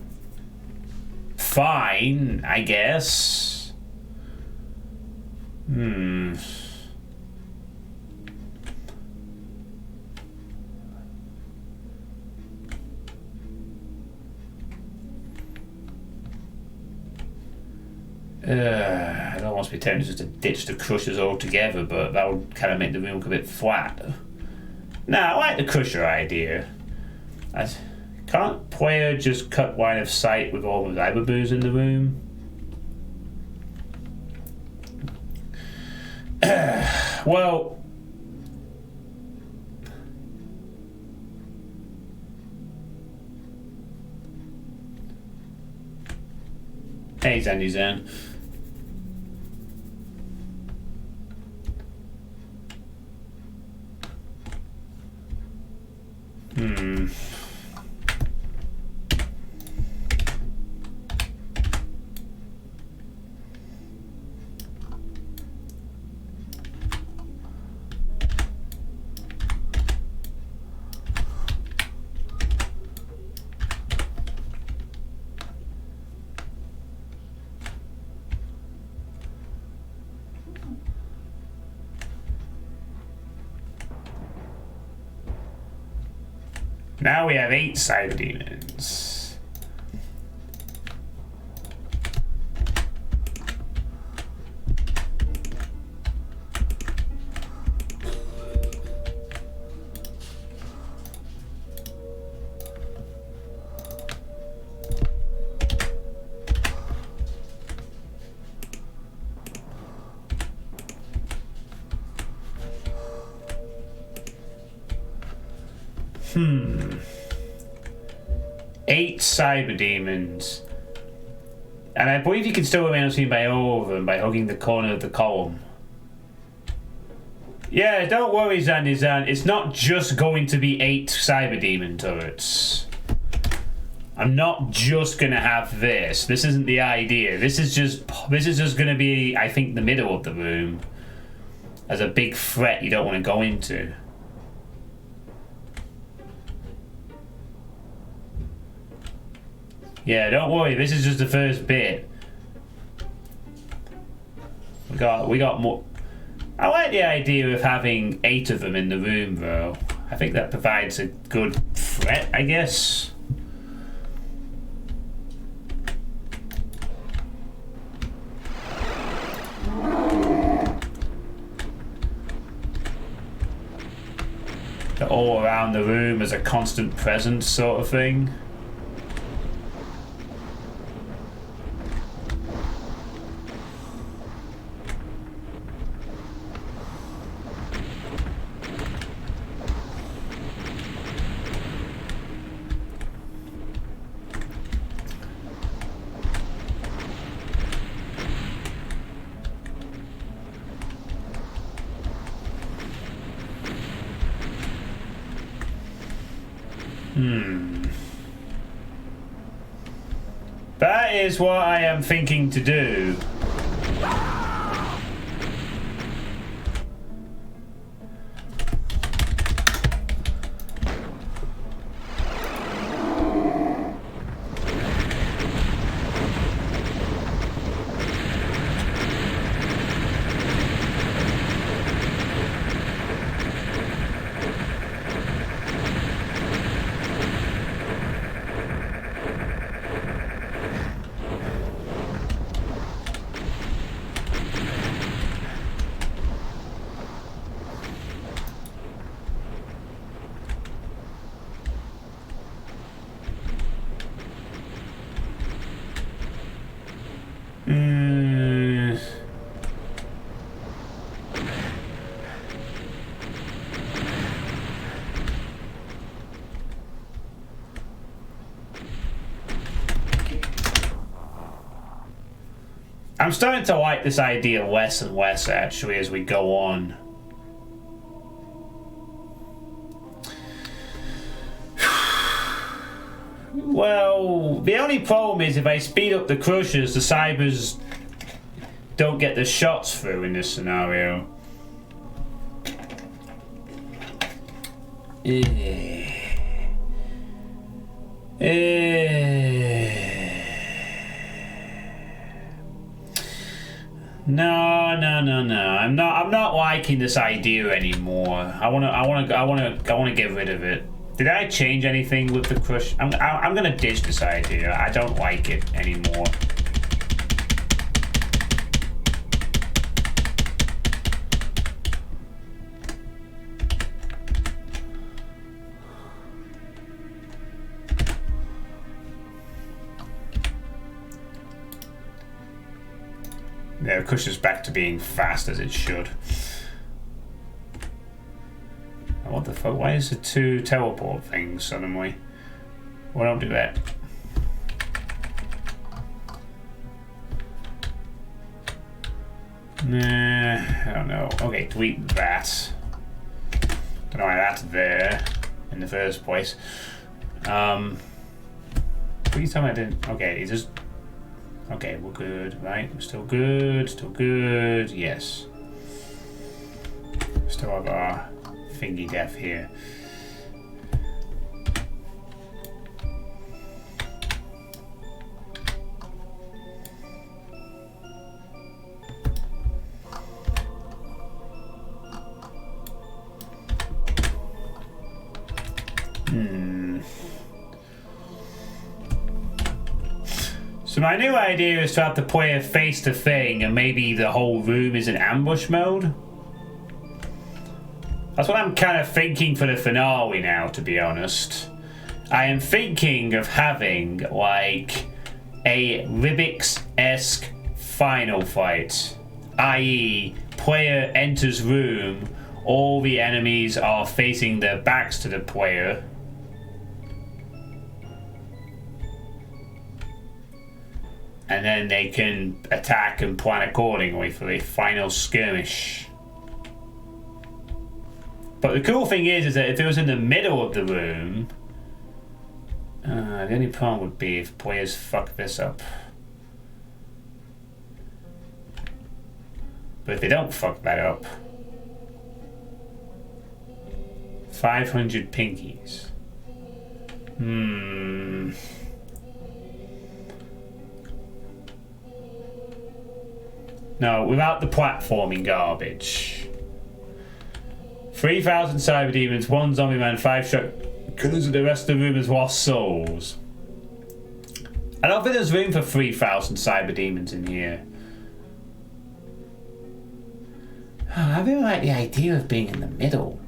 [SPEAKER 1] fine, I guess. I'd almost be tempted just to ditch the crushers altogether, but that would kind of make the room look a bit flat. Nah, I like the crusher idea. Can't player just cut line of sight with all the cyber boos in the room? Well... Hey, Zandy Zan. Now we have 8 cyber demons. 8 cyber demons. And I believe you can still remain unseen by all of them by hugging the corner of the column. Yeah, don't worry, Zandy-zan. It's not just going to be 8 cyber demon turrets. I'm not just gonna have this. This isn't the idea. This is just gonna be, I think, the middle of the room as a big threat you don't want to go into. Yeah, don't worry. This is just the first bit. We got more. I like the idea of having 8 of them in the room, though. I think that provides a good threat, I guess. They're all around the room as a constant presence sort of thing. That is what I am thinking to do. I'm starting to like this idea less and less, actually, as we go on. Well, the only problem is if I speed up the crushers, the cybers don't get the shots through in this scenario. No. I'm not liking this idea anymore. I wanna get rid of it. Did I change anything with the crush? I'm gonna ditch this idea. I don't like it anymore. Yeah, the cushions back to being fast as it should. What the fuck? Why is the 2 teleport things suddenly? Well, don't do that. Nah, I don't know. Okay, delete that. Don't know why that's there in the first place. Please tell me I didn't. Okay, it just. Okay, we're good, right? We're still good, yes. Still have our thingy death here. So my new idea is to have the player face the thing and maybe the whole room is in ambush mode. That's what I'm kind of thinking for the finale now, to be honest. I am thinking of having like a Rubik's-esque final fight. I.e., player enters room, all the enemies are facing their backs to the player, and then they can attack and plan accordingly for the final skirmish. But the cool thing is that if it was in the middle of the room, the only problem would be if players fuck this up. But if they don't fuck that up, 500 pinkies. No, without the platforming garbage. 3,000 cyber demons, 1 zombie man, 5 shotgunners, and the rest of the room is lost souls. I don't think there's room for 3,000 cyber demons in here. I really like the idea of being in the middle.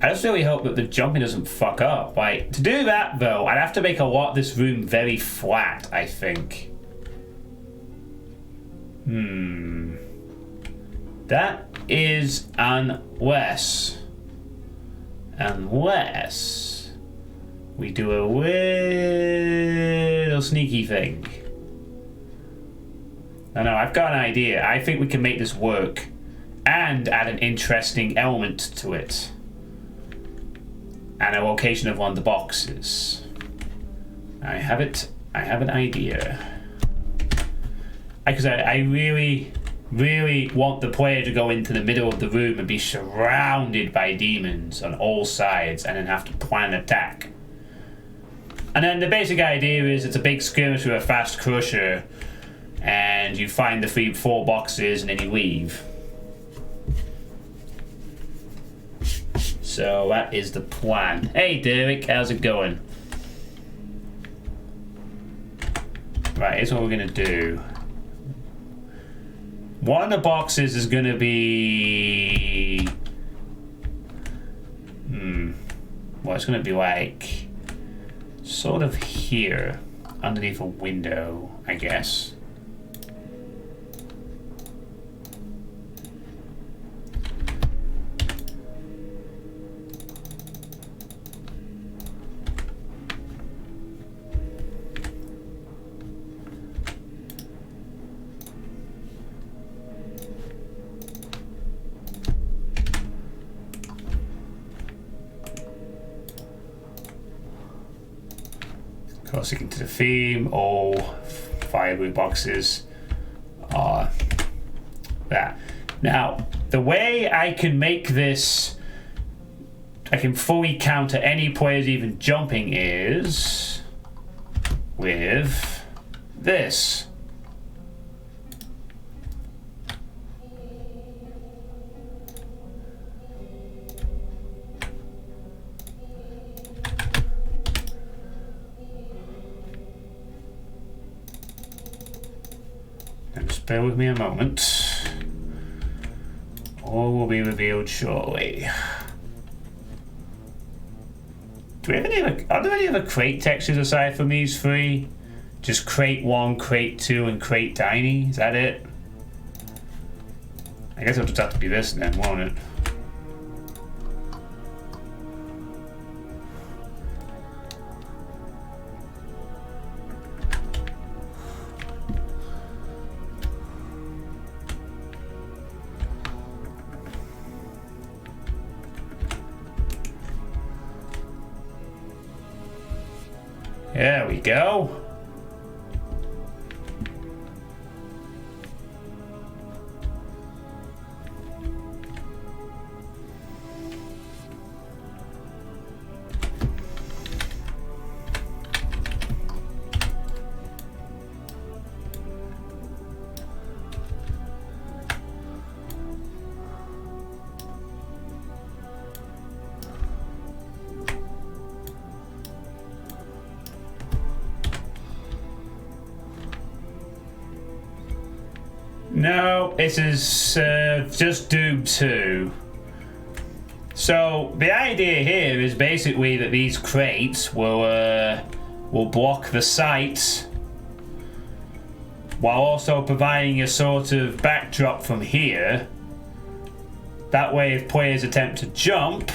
[SPEAKER 1] I just really hope that the jumping doesn't fuck up. Like, to do that though, I'd have to make a lot of this room very flat, I think. That is unless we do a little sneaky thing. No, I've got an idea. I think we can make this work and add an interesting element to it. And a location of one of the boxes. I have an idea. Because I really want the player to go into the middle of the room and be surrounded by demons on all sides and then have to plan an attack. And then the basic idea is it's a big skirmish with a fast crusher and you find the 4 boxes and then you leave. So that is the plan. Hey Derek, how's it going? Right, here's what we're gonna do. One of the boxes is gonna be... well, it's gonna be like... sort of here, underneath a window, I guess. Sticking to the theme, all firewood boxes are that. Now, the way I can make this, I can fully counter any players even jumping is with this. Bear with me a moment. All will be revealed shortly. Do we have are there any other crate textures aside from these 3? Just crate 1, crate 2, and crate tiny? Is that it? I guess it'll just have to be this then, won't it? There we go. No, this is just Doom 2. So the idea here is basically that these crates will block the sight while also providing a sort of backdrop from here. That way, if players attempt to jump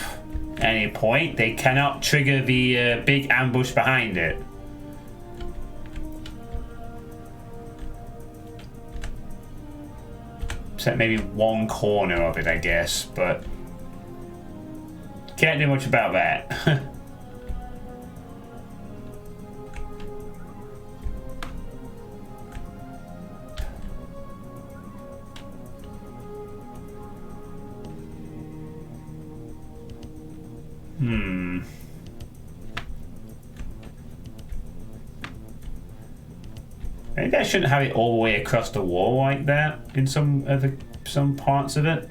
[SPEAKER 1] at any point, they cannot trigger the big ambush behind it. Except maybe one corner of it, I guess, but can't do much about that. Maybe I shouldn't have it all the way across the wall like that in some parts of it.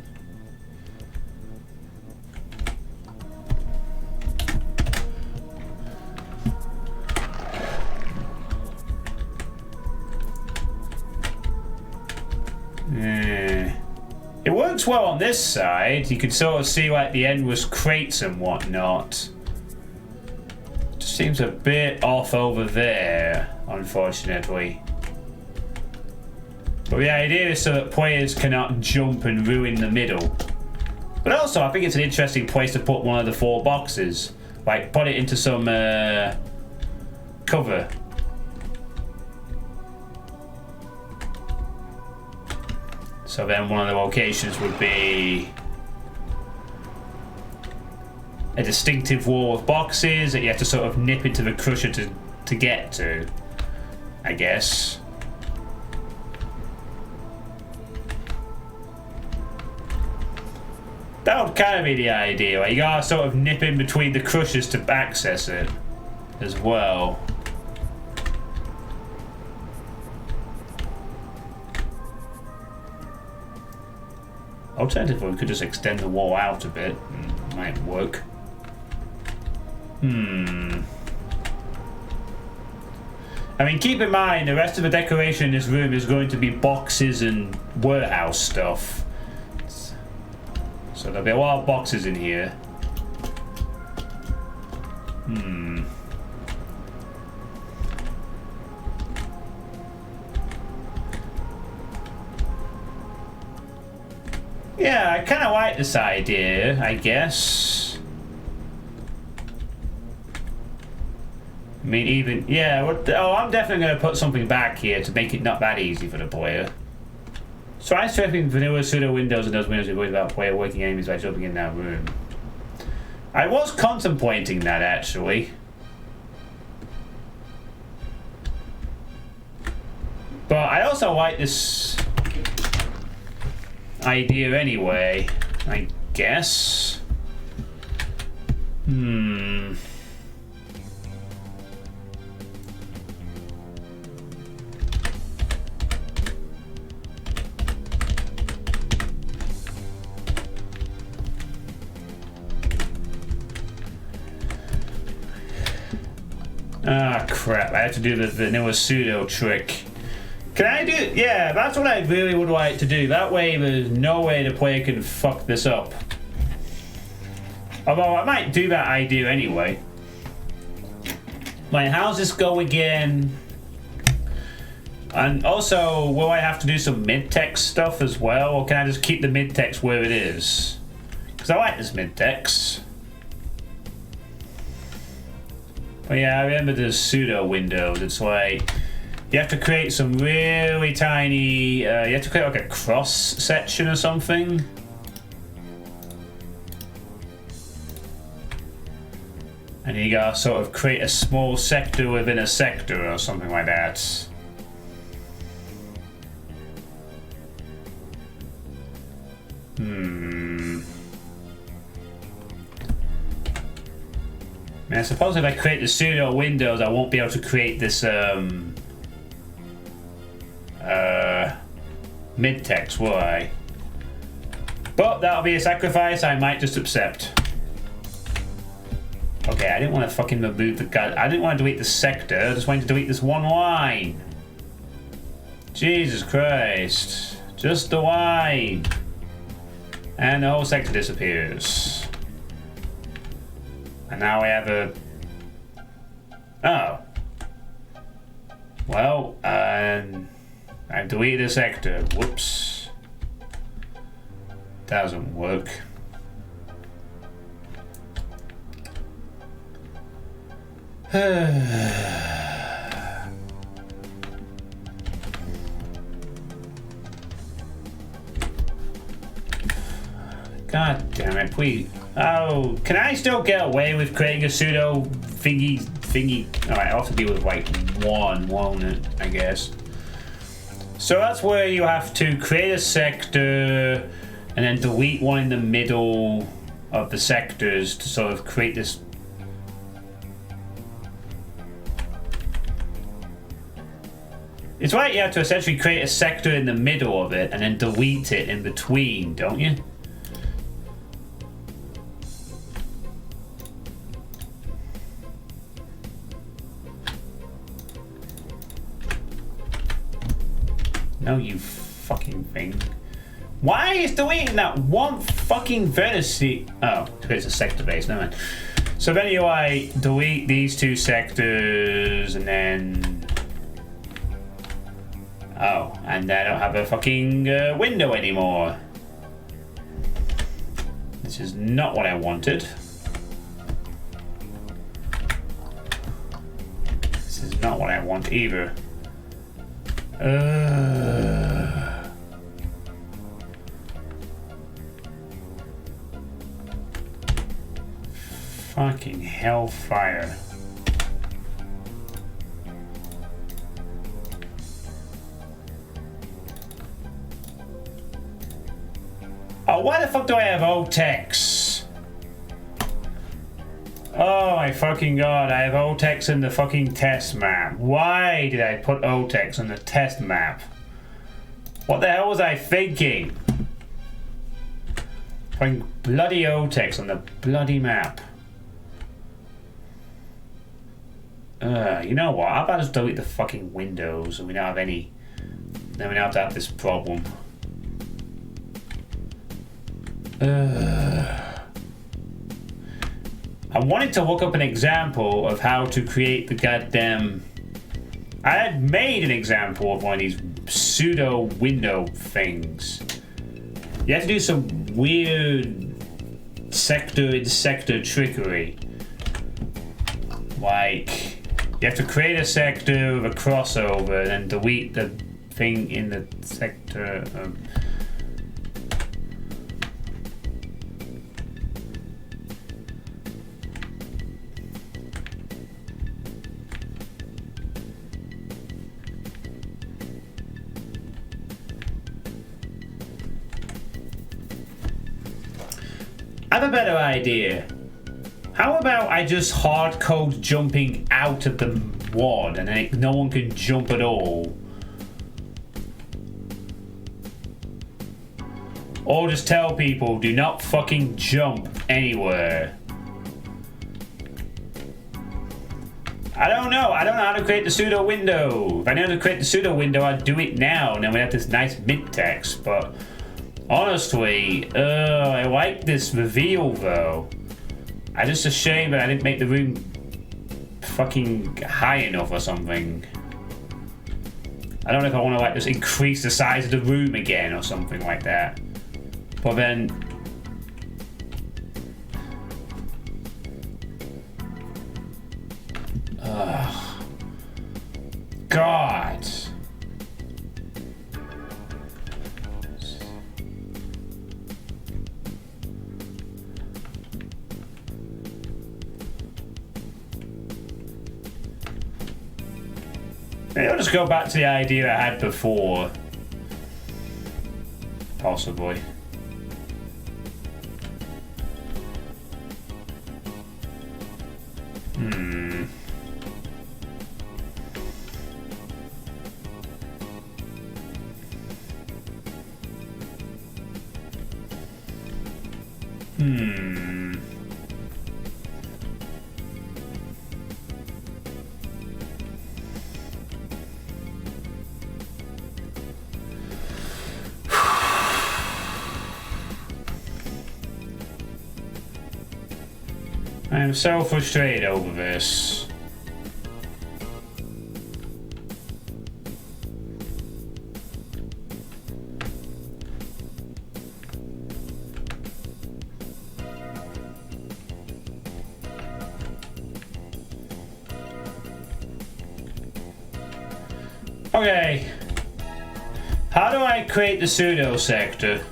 [SPEAKER 1] It works well on this side. You can sort of see like the end was crates and whatnot. Just seems a bit off over there, unfortunately. But the idea is so that players cannot jump and ruin the middle. But also, I think it's an interesting place to put one of the 4 boxes. Like, put it into some cover. So then one of the locations would be a distinctive wall of boxes that you have to sort of nip into the crusher to get to, I guess. That would kind of be the idea. Like you gotta sort of nip in between the crushers to access it as well. Alternatively, we could just extend the wall out a bit. It might work. I mean, keep in mind, the rest of the decoration in this room is going to be boxes and warehouse stuff. So there'll be a lot of boxes in here. Yeah, I kind of like this idea, I guess. I mean, even... Yeah, I'm definitely going to put something back here to make it not that easy for the player. So I'm stripping vanilla pseudo windows and those windows are worried about player working enemies by jumping in that room. I was contemplating that, actually. But I also like this idea anyway, I guess. Ah, crap. I have to do the vanilla pseudo trick. Can I do... Yeah, that's what I really would like to do. That way there's no way the player can fuck this up. Although I might do that idea anyway. Like, how's this go again? And also, will I have to do some mid-text stuff as well? Or can I just keep the mid-text where it is? Because I like this mid-text. But yeah, I remember the pseudo windows. It's like... You have to create some really tiny... you have to create like a cross section or something. And you gotta sort of create a small sector within a sector or something like that. I suppose if I create the pseudo windows, I won't be able to create this mid-text, will I? But that'll be a sacrifice I might just accept. Okay, I didn't want to fucking remove the gun. I didn't want to delete the sector, I just wanted to delete this one line. Jesus Christ. Just the line. And the whole sector disappears. And now we have a... Oh. Well, I've deleted a sector. Whoops. Doesn't work. God damn it, please. Oh, can I still get away with creating a pseudo thingy? Alright, I'll have to deal with like one, won't it? I guess. So that's where you have to create a sector and then delete one in the middle of the sectors to sort of create this. It's right, you have to essentially create a sector in the middle of it and then delete it in between, don't you? No, you fucking thing. Why is deleting that one fucking vertice? Oh, it's a sector base, never mind. So then you like delete these two sectors and then. Oh, and I don't have a fucking window anymore. This is not what I wanted. This is not what I want either. Fucking hellfire. Oh, why the fuck do I have O-Tex? Oh my fucking god, I have O-Tex in the fucking test map. Why did I put O-Tex on the test map? What the hell was I thinking? Fucking bloody O-Tex on the bloody map. You know what? How about just delete the fucking windows and we don't have any. Then we don't have to have this problem. I wanted to look up an example of how to create the goddamn. I had made an example of one of these pseudo window things. You have to do some weird sector in sector trickery. Like, you have to create a sector with a crossover and then delete the thing in the sector. I have a better idea. How about I just hard code jumping out of the wad and then no one can jump at all? Or just tell people, do not fucking jump anywhere. I don't know. I don't know how to create the pseudo window. If I knew how to create the pseudo window, I'd do it now and then we have this nice mid text, but honestly, I like this reveal though. I'm just ashamed that I didn't make the room fucking high enough or something. I don't know if I want to like just increase the size of the room again or something like that. But then God. Maybe I'll just go back to the idea I had before. Possibly. I'm so frustrated over this. Okay. How do I create the pseudo sector?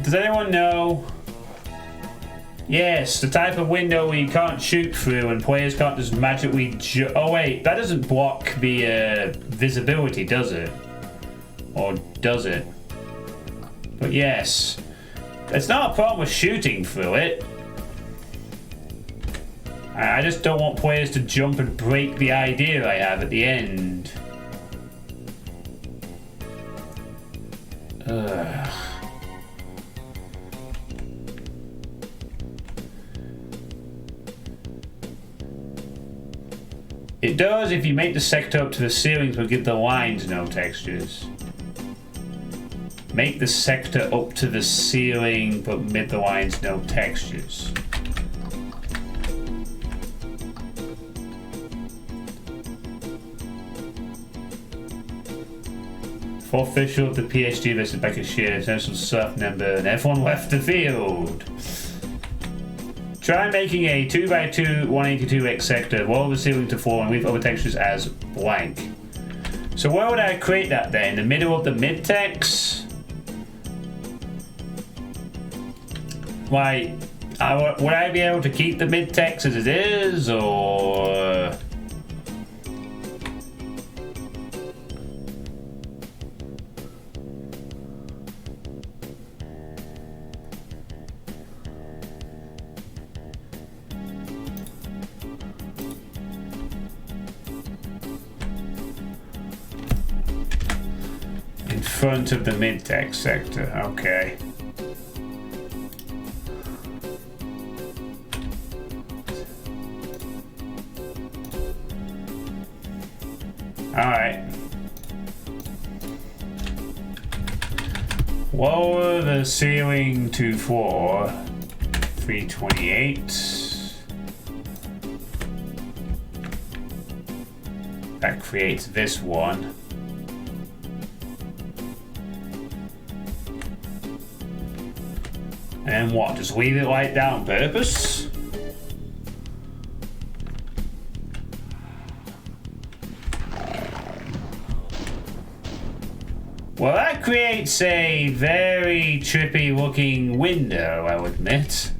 [SPEAKER 1] Does anyone know? Yes, the type of window where you can't shoot through and players can't just magically oh wait, that doesn't block the visibility, does it? Or does it? But yes. It's not a problem with shooting through it. I just don't want players to jump and break the idea I have at the end. Ugh. It does if you make the sector up to the ceiling but give the lines no textures. Make the sector up to the ceiling but mid the lines no textures. For official of the PhD listed back a share, essential surf number, and everyone left the field. Try making a 2x2 182x sector, roll the ceiling to floor, and leave other textures as blank. So where would I create that then? In the middle of the mid-text? Like, would I be able to keep the mid-text as it is, or... in front of the mid-text sector, okay. Alright. Lower the ceiling to floor. 328. That creates this one. And what? Just leave it like that on purpose? Well, that creates a very trippy looking window, I'll admit.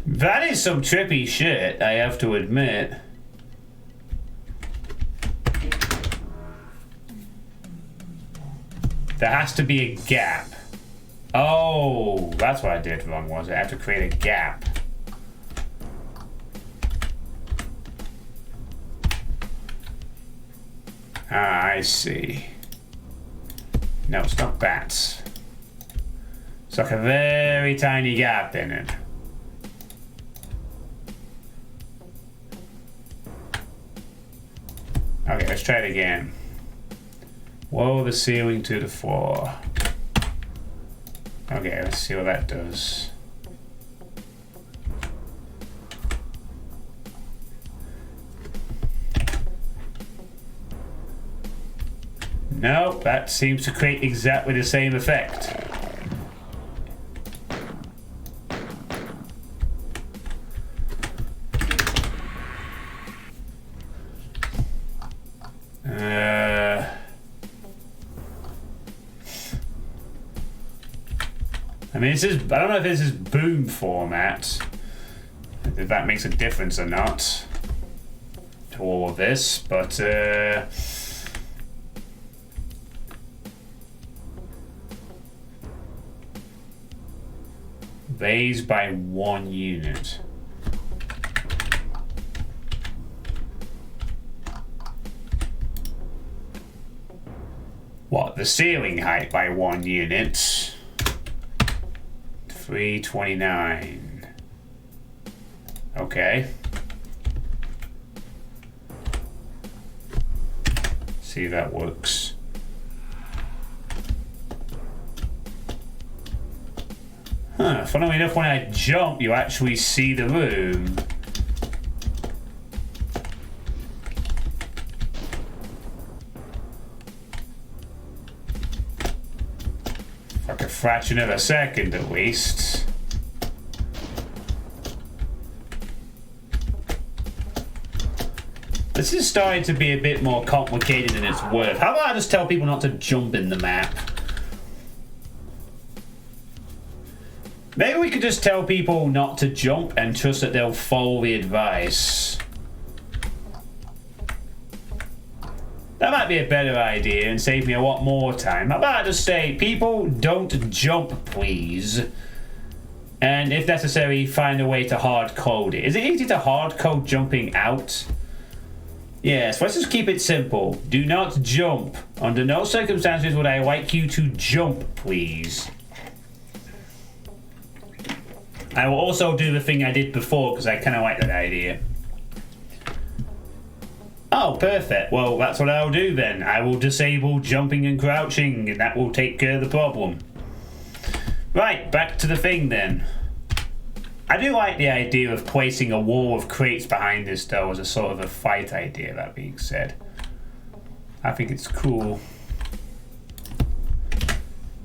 [SPEAKER 1] That is some trippy shit, I have to admit. There has to be a gap. Oh, that's what I did wrong, was it? I have to create a gap. Ah, I see. No, it's not that. It's like a very tiny gap in it. Okay, let's try it again. Lower the ceiling to the floor. Okay, let's see what that does. Nope, that seems to create exactly the same effect. I mean, this is, I don't know if this is boom format, if that makes a difference or not to all of this, but raised by 1 unit. What, the ceiling height by 1 unit? 329. Okay. See if that works. Huh, funnily enough, when I jump, you actually see the room. Like a fraction of a second at least. This is starting to be a bit more complicated than it's worth. How about I just tell people not to jump in the map? Maybe we could just tell people not to jump and trust that they'll follow the advice. That might be a better idea and save me a lot more time. How about I just say, people, don't jump, please. And if necessary, find a way to hard code it. Is it easy to hard code jumping out? Yes, let's just keep it simple. Do not jump. Under no circumstances would I like you to jump, please. I will also do the thing I did before because I kind of like that idea. Oh, perfect. Well, that's what I'll do then. I will disable jumping and crouching, and that will take care of the problem. Right, back to the thing then. I do like the idea of placing a wall of crates behind this, though, as a sort of a fight idea, that being said. I think it's cool.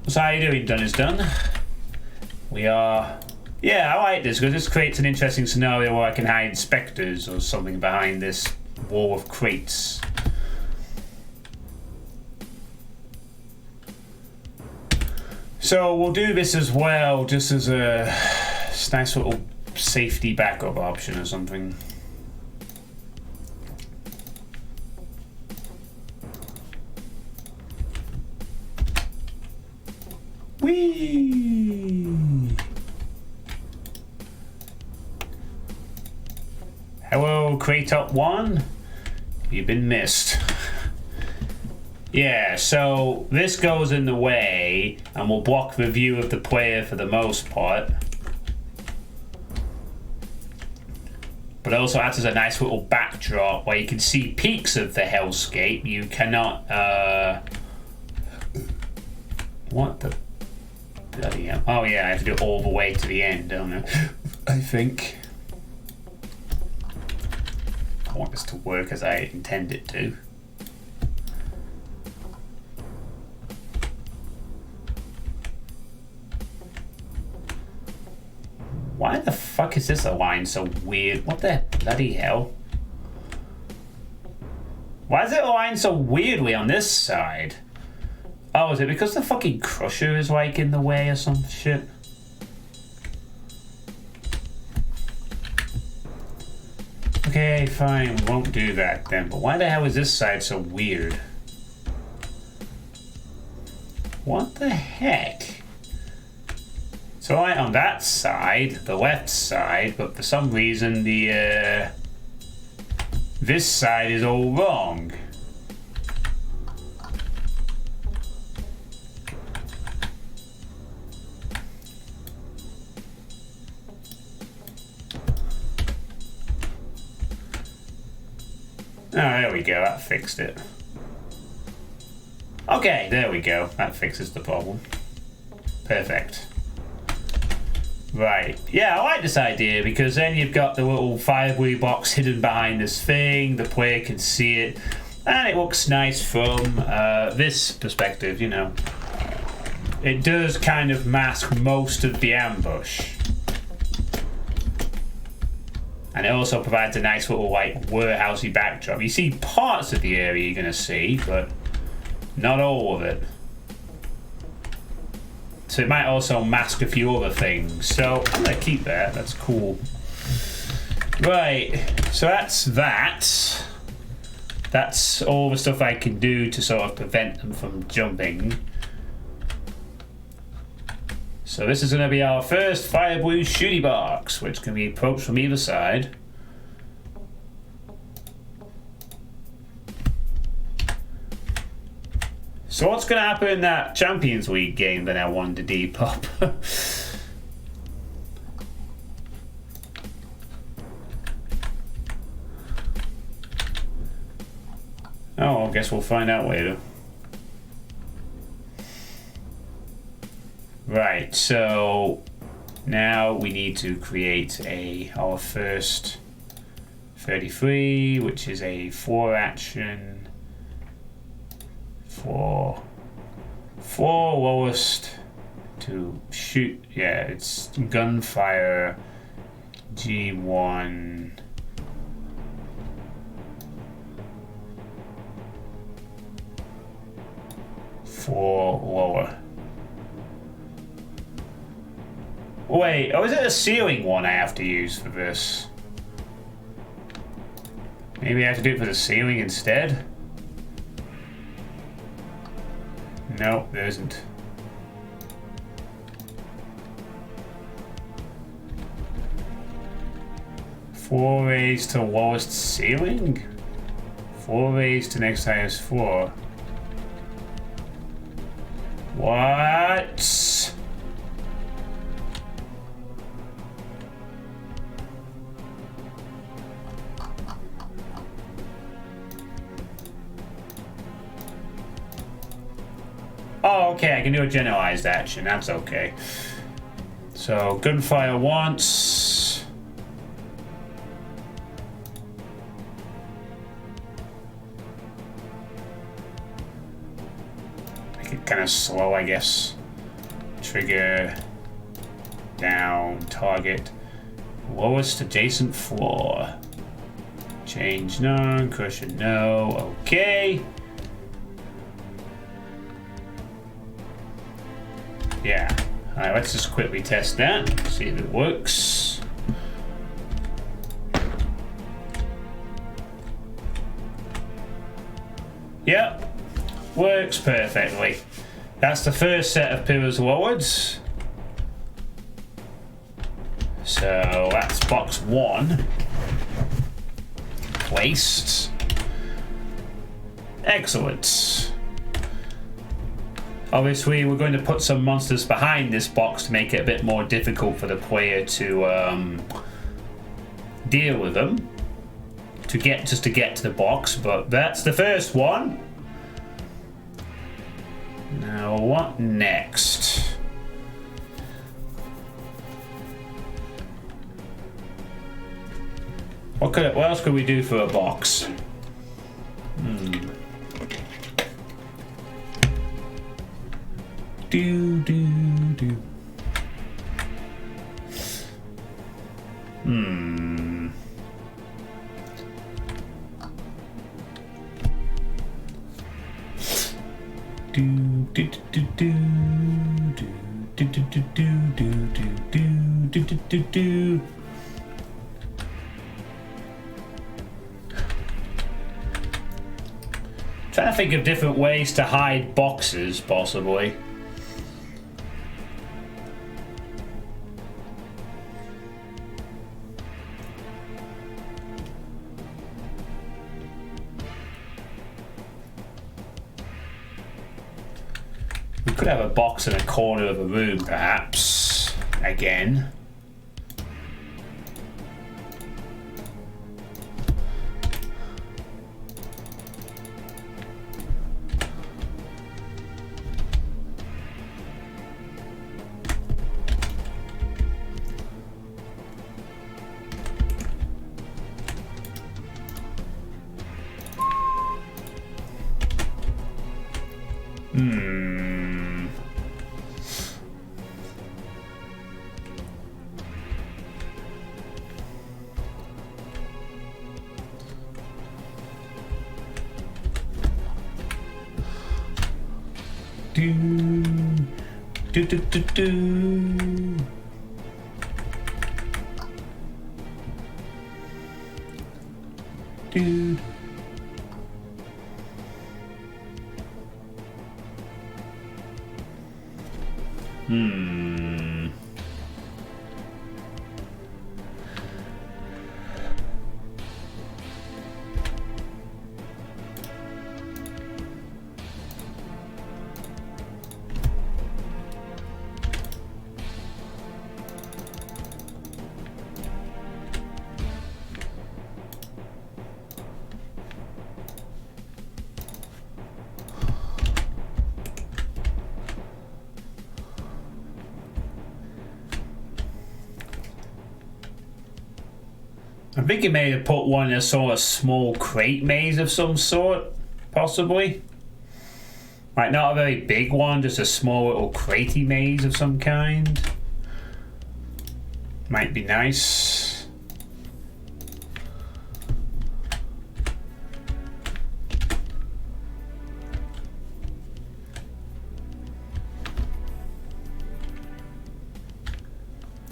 [SPEAKER 1] So how are you doing? Done is done. We are... Yeah, I like this because this creates an interesting scenario where I can hide specters or something behind this wall of crates. So we'll do this as well, just as a nice little safety backup option or something. Whee! Hello, Crate Up 1. You've been missed. Yeah, so this goes in the way and will block the view of the player for the most part. But it also acts as a nice little backdrop where you can see peaks of the hellscape. You cannot, what the bloody hell? Oh yeah, I have to do it all the way to the end, don't I? I think. I want this to work as I intend it to. Why the fuck is this aligned so weird? What the bloody hell? Why is it aligned so weirdly on this side? Oh, is it because the fucking crusher is like in the way or some shit? Okay, fine, we won't do that then. But why the hell is this side so weird? What the heck? So right on that side, the left side, but for some reason the this side is all wrong. Oh, there we go, that fixed it. Okay, there we go, that fixes the problem. Perfect. Right, yeah, I like this idea because then you've got the little firewood box hidden behind this thing, the player can see it, and it looks nice from this perspective, you know. It does kind of mask most of the ambush. And it also provides a nice little, like, warehousey backdrop. You see parts of the area you're going to see, but not all of it. So it might also mask a few other things. So I'm going to keep that. That's cool. Right. So that's that. That's all the stuff I can do to sort of prevent them from jumping. So this is going to be our first fire blue shooty box, which can be approached from either side. So what's going to happen in that Champions League game that I won to Depop? Oh, I guess we'll find out later. Right, so now we need to create our first 33, which is a 4 action for 4 lowest to shoot. Yeah, it's gunfire G1 4 lower. Wait, oh, is it a ceiling one I have to use for this? Maybe I have to do it for the ceiling instead? No, there isn't. Four raised to lowest ceiling? 4 raised to next highest floor. What? Oh, okay, I can do a generalized action. That's okay. So, gunfire once. Make it kind of slow, I guess. Trigger. Down. Target. Lowest adjacent floor. Change none. Cushion no. Okay. Yeah. Alright, let's just quickly test that. See if it works. Yep. Works perfectly. That's the first set of pillars lowered. So that's box 1. Placed. Excellent. Obviously, we're going to put some monsters behind this box to make it a bit more difficult for the player to deal with them. To get to the box, but that's the first one. Now, what next? What else could we do for a box? Do. Trying to think of different ways to hide boxes, possibly. We could have a box in a corner of a room, perhaps. Again. I think it may have put one in a sort of small crate maze of some sort, possibly. Like, not a very big one, just a small little cratey maze of some kind. Might be nice.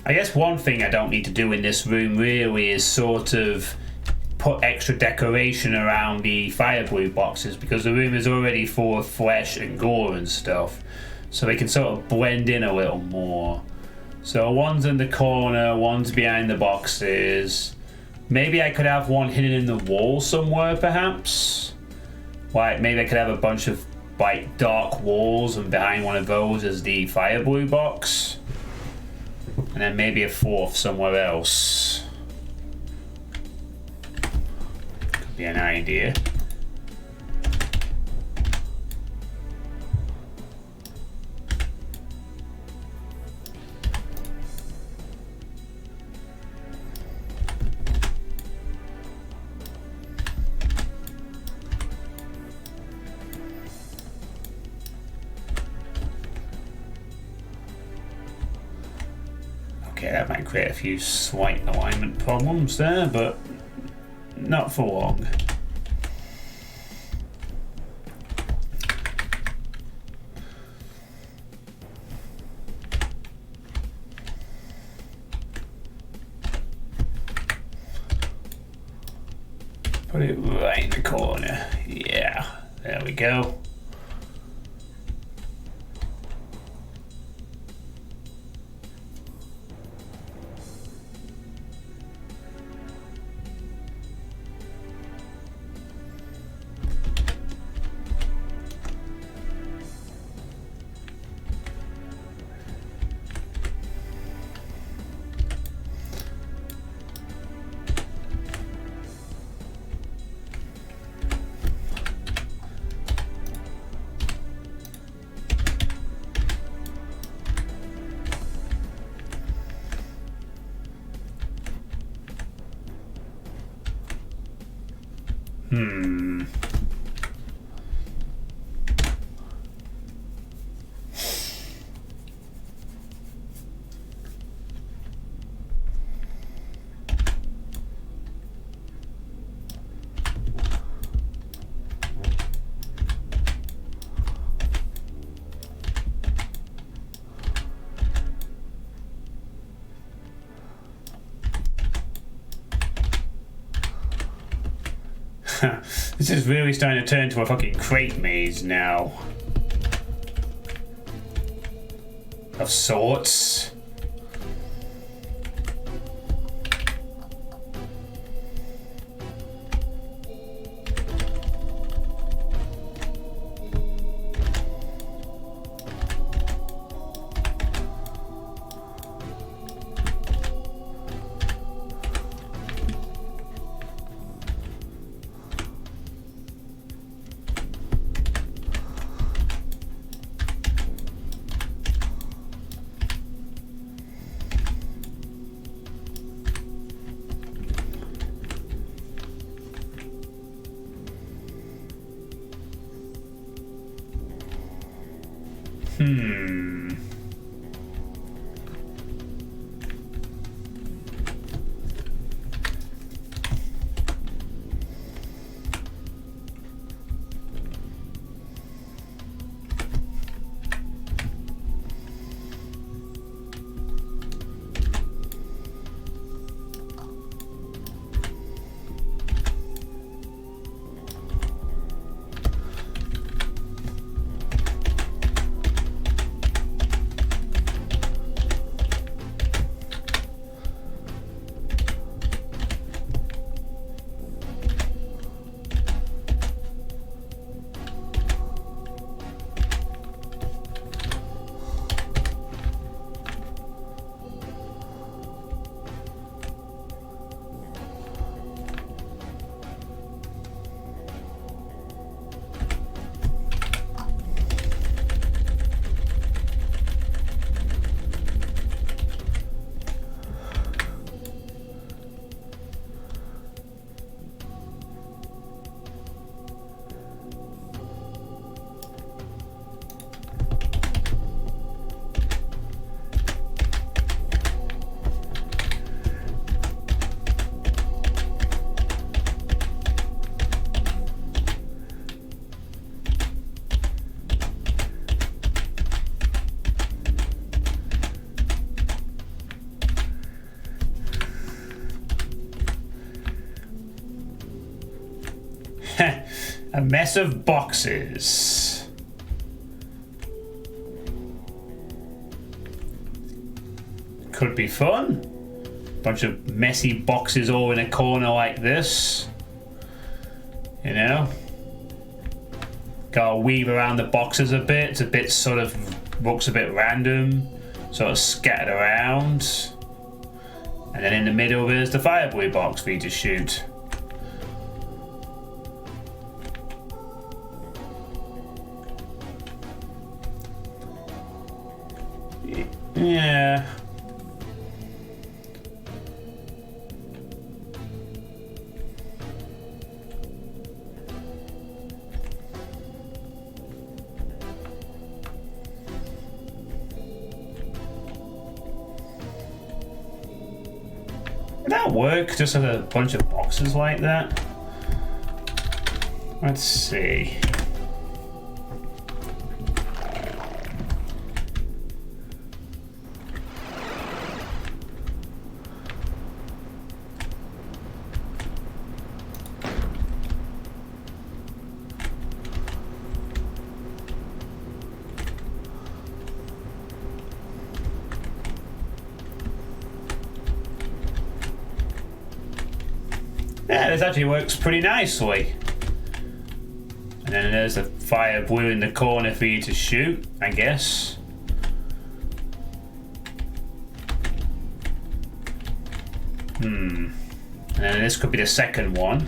[SPEAKER 1] I guess one thing I don't need to do in this room really is sort of put extra decoration around the fire blue boxes, because the room is already full of flesh and gore and stuff, so they can sort of blend in a little more. So one's in the corner, one's behind the boxes. Maybe I could have one hidden in the wall somewhere, perhaps. Like maybe I could have a bunch of like dark walls, and behind one of those is the fire blue box, and then maybe a fourth somewhere else. Could be an idea. Okay, that might create a few slight alignment problems there, but not for long. Put it right in the corner. Yeah, there we go. This is really starting to turn into a fucking crate maze now. Of sorts. A mess of boxes. Could be fun. Bunch of messy boxes all in a corner like this. You know? Gotta weave around the boxes a bit. It's a bit sort of looks a bit random. Sort of scattered around. And then in the middle there's the firebuoy box for you to shoot. Yeah. Would that work? Just as a bunch of boxes like that? Let's see. Yeah, this actually works pretty nicely. And then there's a fire blue in the corner for you to shoot, I guess. And then this could be the second one.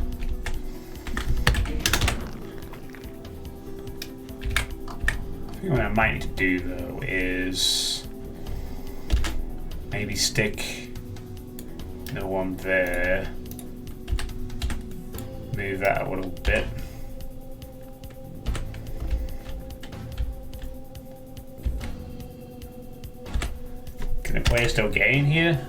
[SPEAKER 1] I think what I might need to do though is maybe stick the one there. Move that a little bit. Can the player still get in here?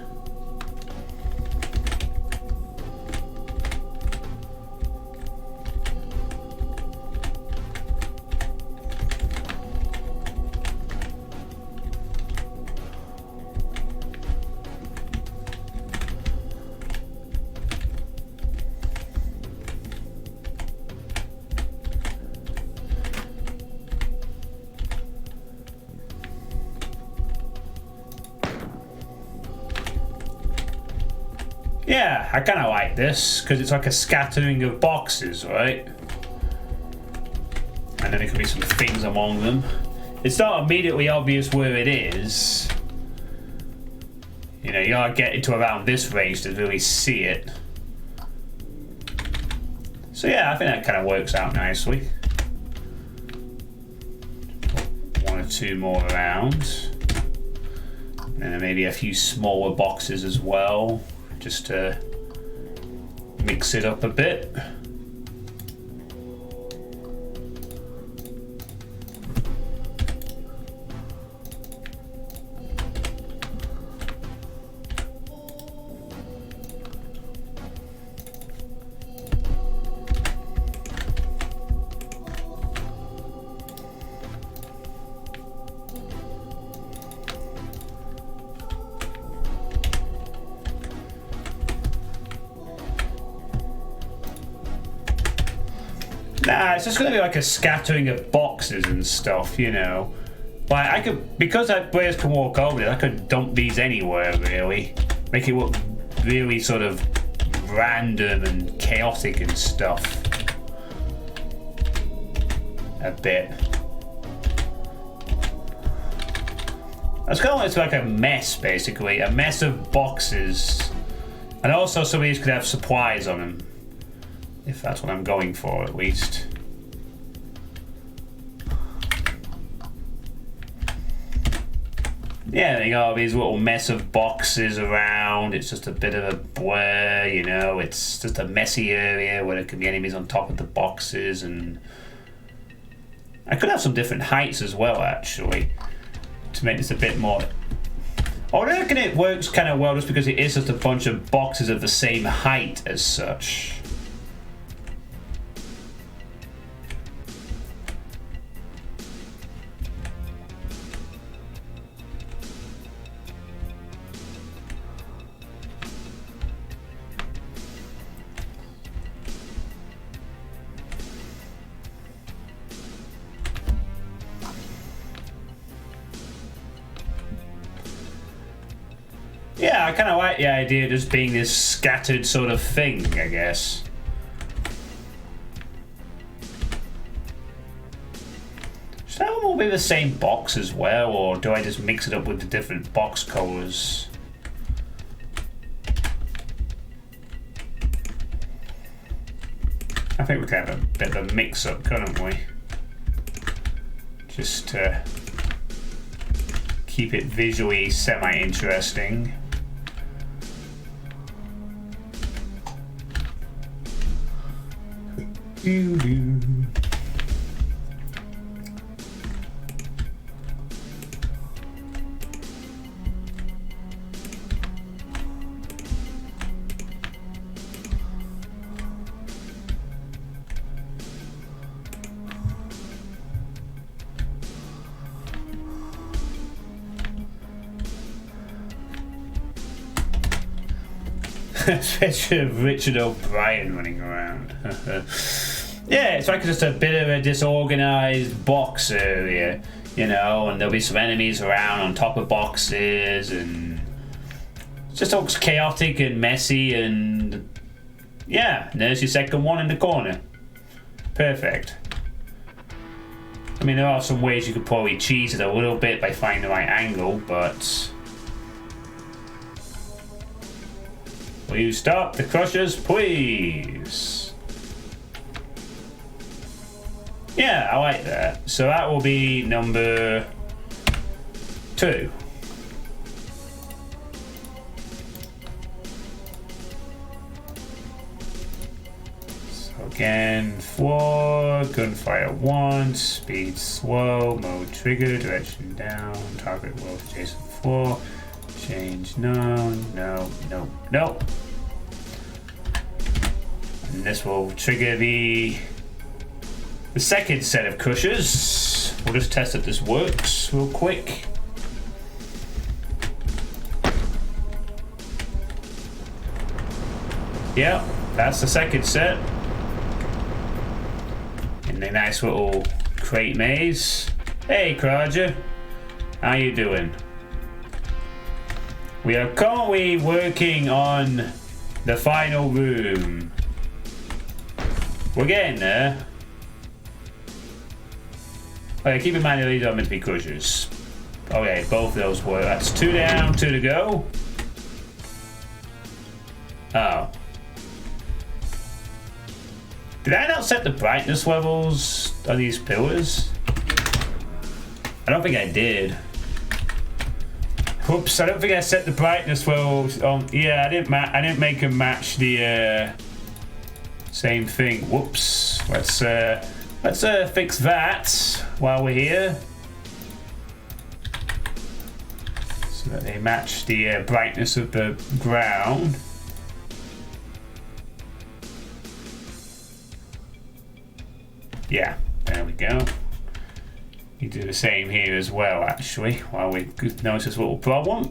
[SPEAKER 1] Yeah, I kind of like this because it's like a scattering of boxes, right? And then there could be some things among them. It's not immediately obvious where it is. You know, you gotta get into around this range to really see it. So yeah, I think that kind of works out nicely. One or two more around. And then maybe a few smaller boxes as well, just to mix it up a bit. Nah, it's just gonna be like a scattering of boxes and stuff, you know. Like I could, because players can walk over it, I could dump these anywhere really. Make it look really sort of random and chaotic and stuff. A bit. That's kind of it's like a mess, basically. A mess of boxes. And also some of these could have supplies on them. If that's what I'm going for, at least. Yeah, you got these little mess of boxes around. It's just a bit of a blur, you know. It's just a messy area where there could be enemies on top of the boxes, and I could have some different heights as well, actually, to make this a bit more. I reckon it works kind of well just because it is just a bunch of boxes of the same height as such. Yeah, I kind of like the idea of just being this scattered sort of thing, I guess. Should that all be the same box as well, or do I just mix it up with the different box colors? I think we can have a bit of a mix-up, couldn't we? Just to keep it visually semi-interesting. Doo-doo. Especially Richard O'Brien running around. Yeah, it's like just a bit of a disorganized box area, you know, and there'll be some enemies around on top of boxes, and it just looks chaotic and messy, and yeah, and there's your second one in the corner. Perfect. I mean, there are some ways you could probably cheese it a little bit by finding the right angle, but... Will you stop the crushers, please? Yeah, I like that. So that will be number 2. So again, 4, gunfire 1, speed slow, mode trigger, direction down, target wolf adjacent 4. Change, no. And this will trigger the second set of crushers. We'll just test if this works real quick. Yeah, that's the second set. In the nice little crate maze. Hey, Kraja. How you doing? We are currently working on the final room. We're getting there. Okay, keep in mind that these are meant to be crushers. Okay, both of those work. That's 2 down, 2 to go. Oh. Did I not set the brightness levels on these pillars? I don't think I did. Oops, I don't think I set the brightness levels on. Yeah, I didn't make them match the same thing. Whoops. Let's fix that while we're here, so that they match the brightness of the ground. Yeah, there we go. You do the same here as well, actually, while we notice this little problem.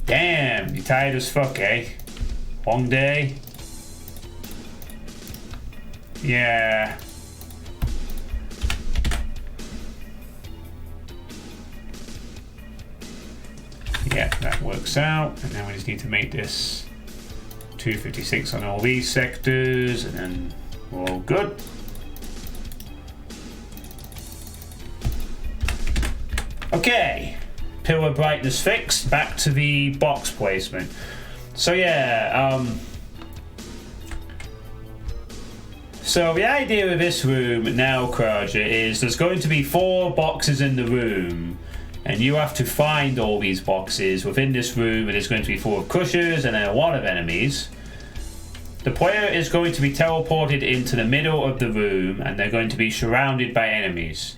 [SPEAKER 1] Damn, you tired as fuck, eh? Long day? Yeah. Yeah, that works out. And now we just need to make this 256 on all these sectors, and then we're all good. Okay, pillar brightness fixed. Back to the box placement. So yeah, so the idea of this room now, Kraja, is there's going to be 4 boxes in the room, and you have to find all these boxes within this room. It is going to be full of crushers and then a lot of enemies. The player is going to be teleported into the middle of the room, and they're going to be surrounded by enemies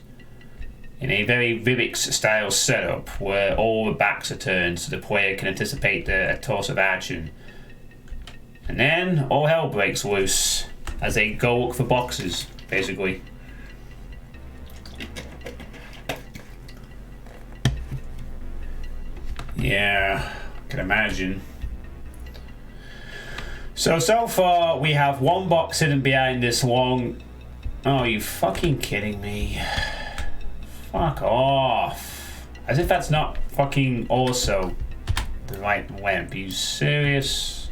[SPEAKER 1] in a very Vivix style setup where all the backs are turned so the player can anticipate the course of action. And then all hell breaks loose as they go look for boxes, basically. Yeah, I can imagine. So far we have 1 box hidden behind this long... Oh, you fucking kidding me? Fuck off. As if that's not fucking also the right length. Are you serious?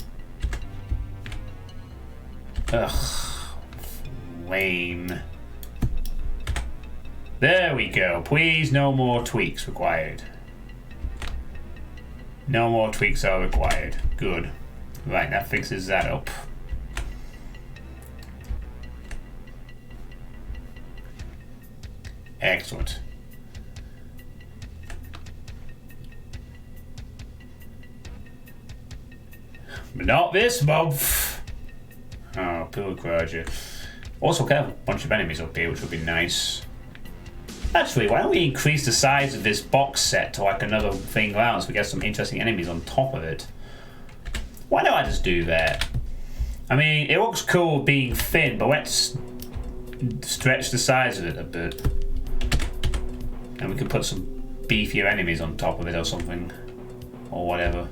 [SPEAKER 1] Ugh. Lame. There we go. Please, no more tweaks required. No more tweaks are required. Good. Right, that fixes that up. Excellent. But not this month. Oh, poor Crowger. Also, kind of a bunch of enemies up here, which would be nice. Actually, why don't we increase the size of this box set to like another thing around so we get some interesting enemies on top of it? Why don't I just do that? I mean, it looks cool being thin, but let's stretch the size of it a bit. And we can put some beefier enemies on top of it or something. Or whatever.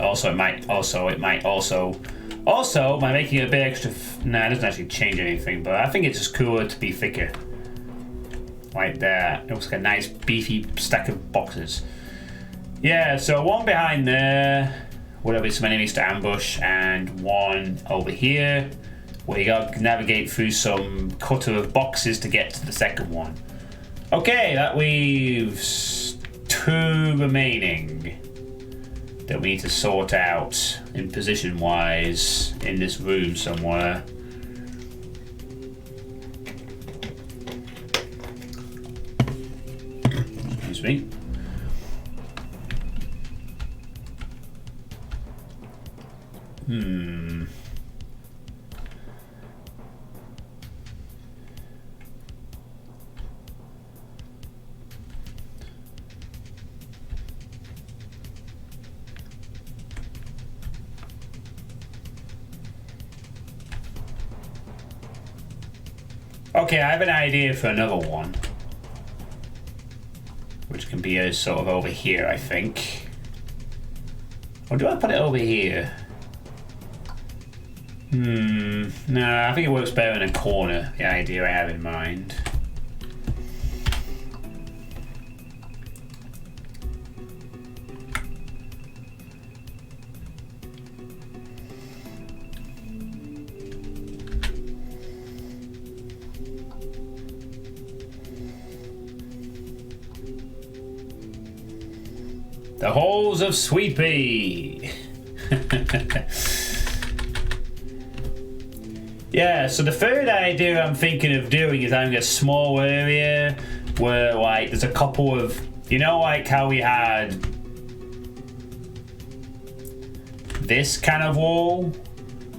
[SPEAKER 1] Also, by making it a bit extra. Nah, it doesn't actually change anything, but I think it's just cooler to be thicker. Like that. It looks like a nice beefy stack of boxes. Yeah, so one behind there. Where there'll be some enemies to ambush, and one over here where you gotta navigate through some clutter of boxes to get to the second one. Okay, that leaves 2 remaining that we need to sort out in position wise in this room somewhere. Excuse me. Okay, I have an idea for another one. Which can be sort of over here, I think. Or do I put it over here? Nah, I think it works better in a corner, the idea I have in mind. The Halls of Suitepee. Yeah, so the third idea I'm thinking of doing is having a small area where, like, there's a couple of, you know, like how we had this kind of wall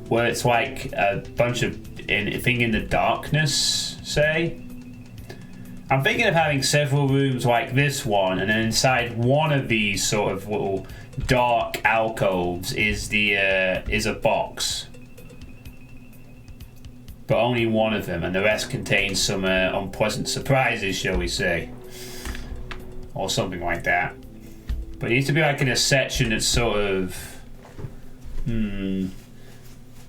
[SPEAKER 1] where it's like a bunch of thing in the darkness, say. I'm thinking of having several rooms like this one, and then inside one of these sort of little dark alcoves is a box. But only one of them, and the rest contains some unpleasant surprises, shall we say. Or something like that. But it needs to be like in a section that's sort of... I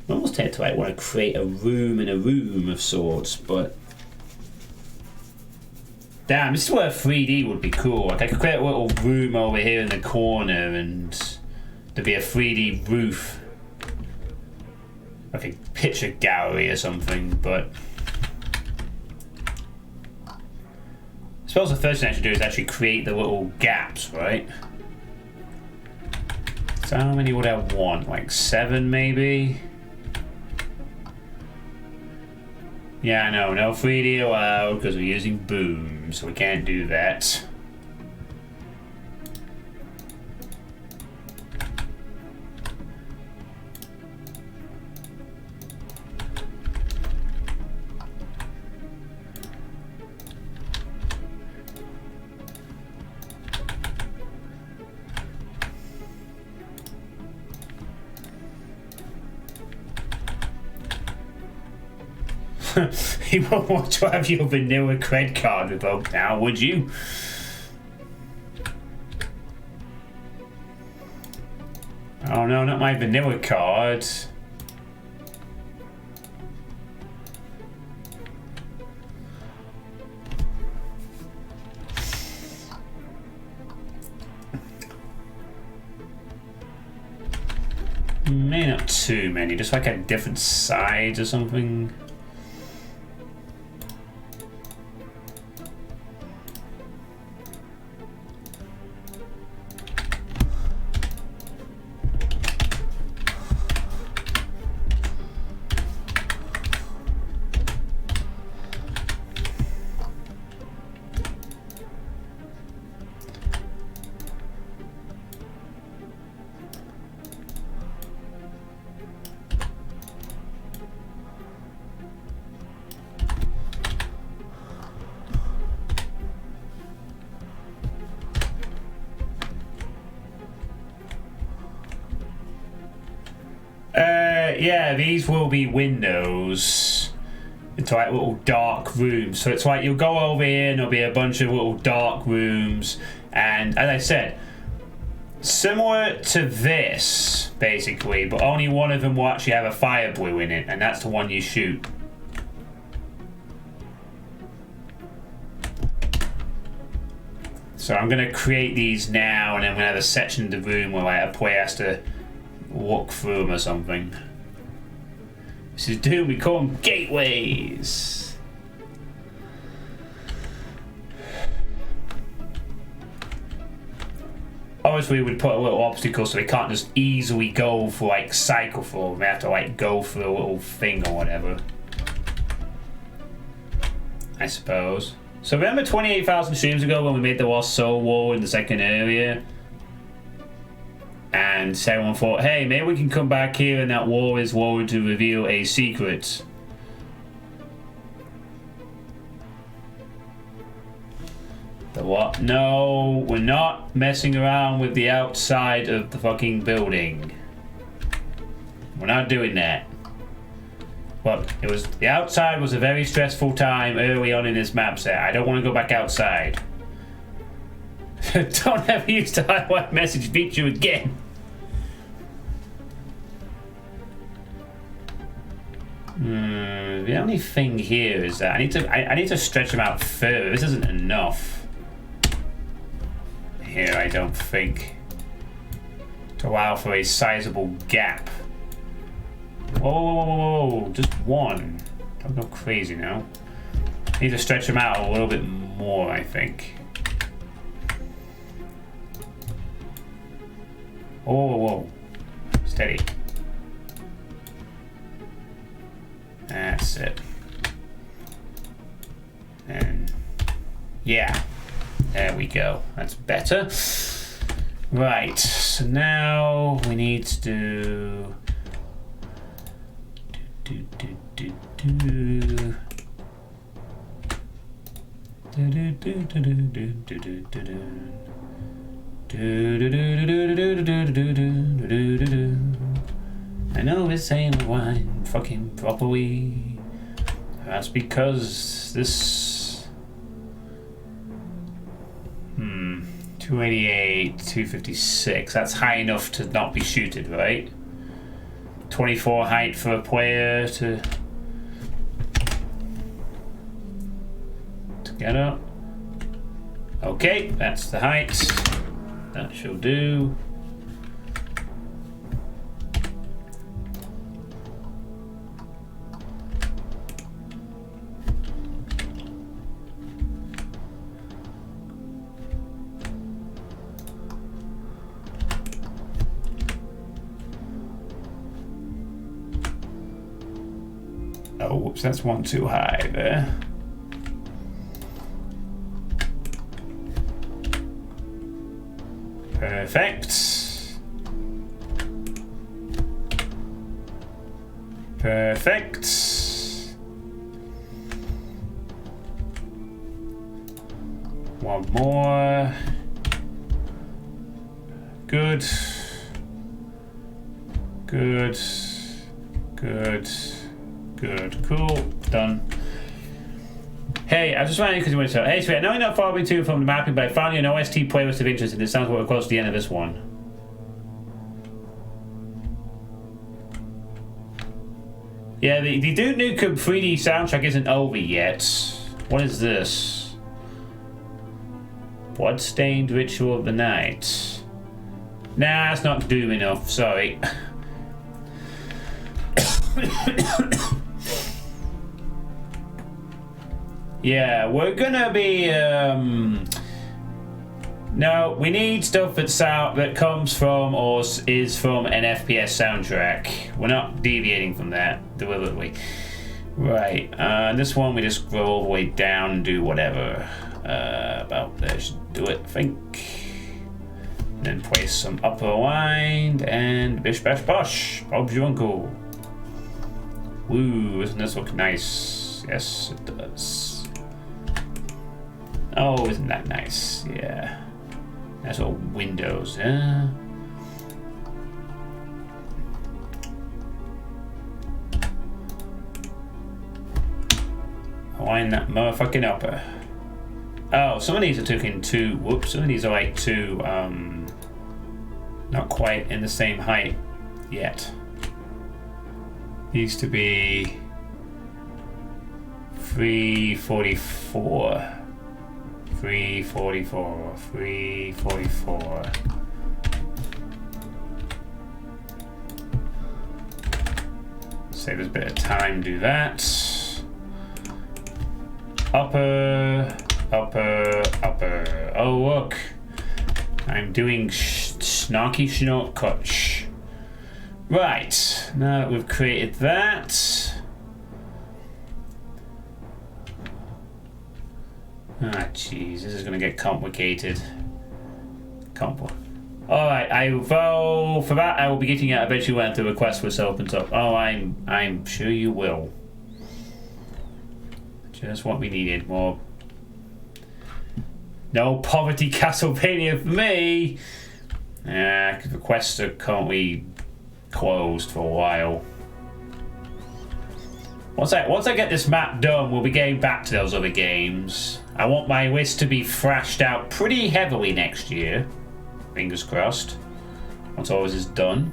[SPEAKER 1] almost tend to like want to create a room in a room of sorts, but... Damn, this is where 3D would be cool. Like I could create a little room over here in the corner and there'd be a 3D roof. Like a picture gallery or something, but... I suppose the first thing I should do is actually create the little gaps, right? So how many would I want? Like 7 maybe? Yeah, I know, no 3D allowed because we're using boom, so we can't do that. You won't want to have your vanilla cred card revoked now, would you? Oh no, not my vanilla card. Maybe not too many, just like a different size or something. Yeah, these will be windows into like little dark rooms. So it's like you'll go over here and there'll be a bunch of little dark rooms. And as I said, similar to this, basically, but only one of them will actually have a fire blue in it, and that's the one you shoot. So I'm going to create these now, and then I'm going to have a section of the room where like, a player has to walk through them or something. This is Doom, we call them gateways. Obviously, we would put a little obstacle so they can't just easily go for like cycle through them. They have to like go through a little thing or whatever, I suppose. So remember 28,000 streams ago when we made the Lost Soul wall in the second area? And someone thought, hey, maybe we can come back here and that wall is lowered to reveal a secret. The what? No, we're not messing around with the outside of the fucking building. We're not doing that. Well, it was the outside was a very stressful time early on in this map set. I don't want to go back outside. Don't ever use the highlight message feature again. The only thing here is that I need to stretch them out further. This isn't enough. Here, I don't think. To allow for a sizable gap. Whoa, just one. Don't go crazy now. Need to stretch them out a little bit more, I think. Whoa. Steady. That's it. And yeah, there we go. That's better. Right, so now we need to do I know this ain't wine fucking properly. That's because this 288, 256. That's high enough to not be shooted, right? 24 height for a player to get up. Okay, that's the height. That shall do. Oh, whoops, that's one too high there. Perfect. Perfect. One more. Good. Good. Good. Good. Cool. Done. Hey, I was just wondering because you went to. Hey, sweet. I know you're not far away too from the mapping, but I found you an OST playlist of interest, and it sounds like we're close to the end of this one. Yeah, the Duke Nukem 3D soundtrack isn't over yet. What is this? Bloodstained Ritual of the Night. Nah, that's not Doom enough. Sorry. Yeah, we're gonna be. No, we need stuff that comes from or is from an FPS soundtrack. We're not deviating from that deliberately. Right, this one we just go all the way down and do whatever. About there should do it, I think. And then place some upper aligned and bish bash bosh. Bob's your uncle. Woo, doesn't this look nice? Yes, it does. Oh, isn't that nice? Yeah. That's all windows, huh? Align that motherfucking upper. Oh, some of these are taking two. Whoops, some of these are like two, not quite in the same height yet. Used to be 344. 344. 344. Save us a bit of time, do that. Upper. Oh, look. I'm doing snarky shortcuts. Right. Now that we've created that. Ah, jeez. This is going to get complicated. Alright, for that I will be getting out eventually when the request for this opens up. Oh, I'm sure you will. Just what we needed. More. No poverty Castlevania for me. Yeah, requests are currently closed for a while. Once I get this map done, we'll be getting back to those other games. I want my list to be thrashed out pretty heavily next year. Fingers crossed. Once all this is done.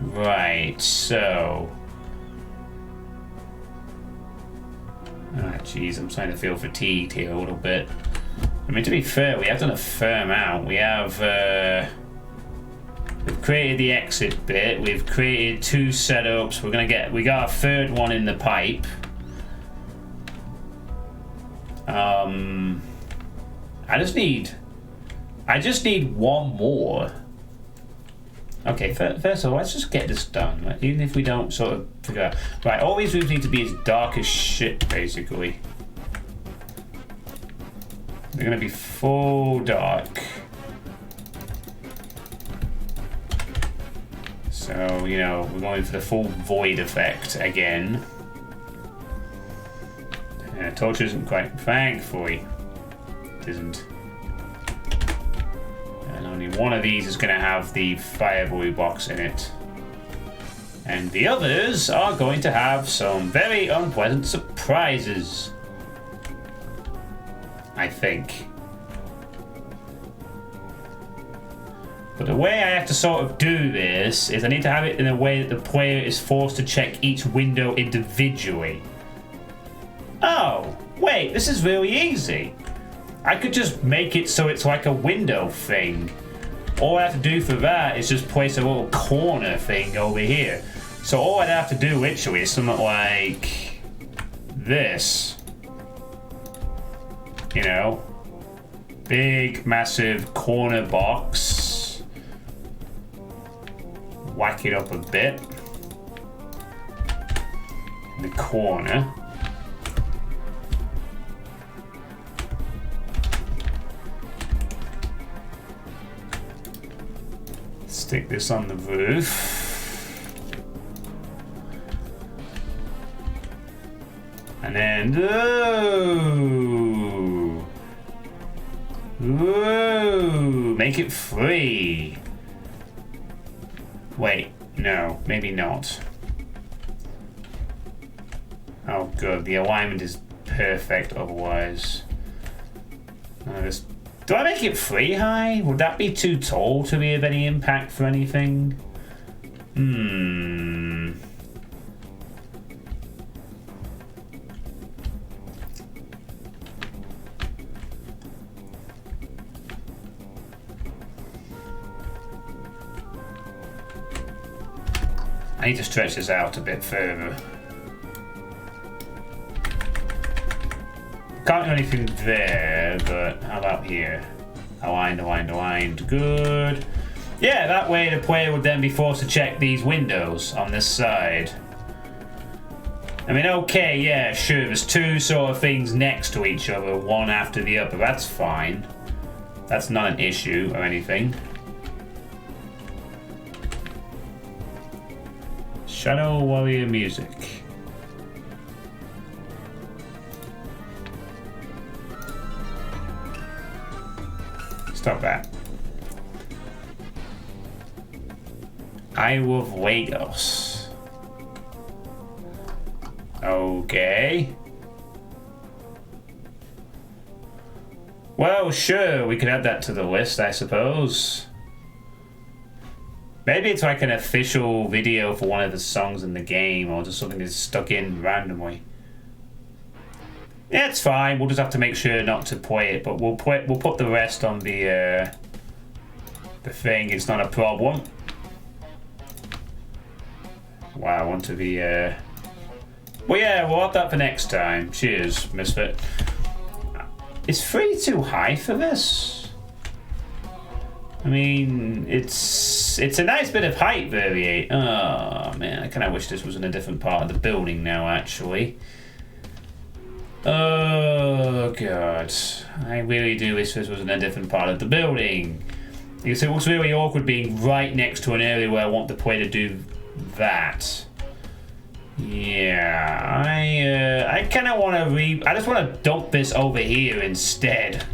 [SPEAKER 1] Right, so. Ah, jeez, I'm starting to feel fatigued here a little bit. I mean, to be fair, we have done a fair amount. We have, we've created the exit bit. We've created two setups. We got a third one in the pipe. I just need one more. Okay, first of all, let's just get this done. Right? Even if we don't sort of figure out. Right, all these rooms need to be as dark as shit, basically. They're gonna be full dark. So, you know, we're going for the full void effect again. Torch isn't quite, thankfully, it isn't. And only one of these is going to have the fireboy box in it. And the others are going to have some very unpleasant surprises. I think. But the way I have to sort of do this is I need to have it in a way that the player is forced to check each window individually. Oh, wait, this is really easy. I could just make it so it's like a window thing. All I have to do for that is just place a little corner thing over here. So all I'd have to do literally is something like this. You know, big, massive corner box. Whack it up a bit. In the corner. Stick this on the roof. And then, ooh, make it free. Wait, no, maybe not. Oh, good, the alignment is perfect otherwise. Do I make it free high? Would that be too tall to be of any impact for anything? I need to stretch this out a bit further. Can't do anything there, but how about here? Aligned. Good. Yeah, that way the player would then be forced to check these windows on this side. I mean, okay, yeah, sure, there's two sort of things next to each other, one after the other. That's fine. That's not an issue or anything. Shadow Warrior music. Stop that. I love Lagos. Okay. Well, sure, we could add that to the list, I suppose. Maybe it's like an official video for one of the songs in the game, or just something that's stuck in randomly. Yeah, it's fine. We'll just have to make sure not to play it, but we'll put the rest on the thing. It's not a problem. Wow, I want to be well, yeah, we'll have that for next time. Cheers, Misfit. Is 3 too high for this? I mean, it's a nice bit of height variate. Oh man, I kind of wish this was in a different part of the building now, actually. Oh god, I really do wish this was in a different part of the building. Because it looks really awkward being right next to an area where I want the player to do that. Yeah, I kind of want to I just want to dump this over here instead.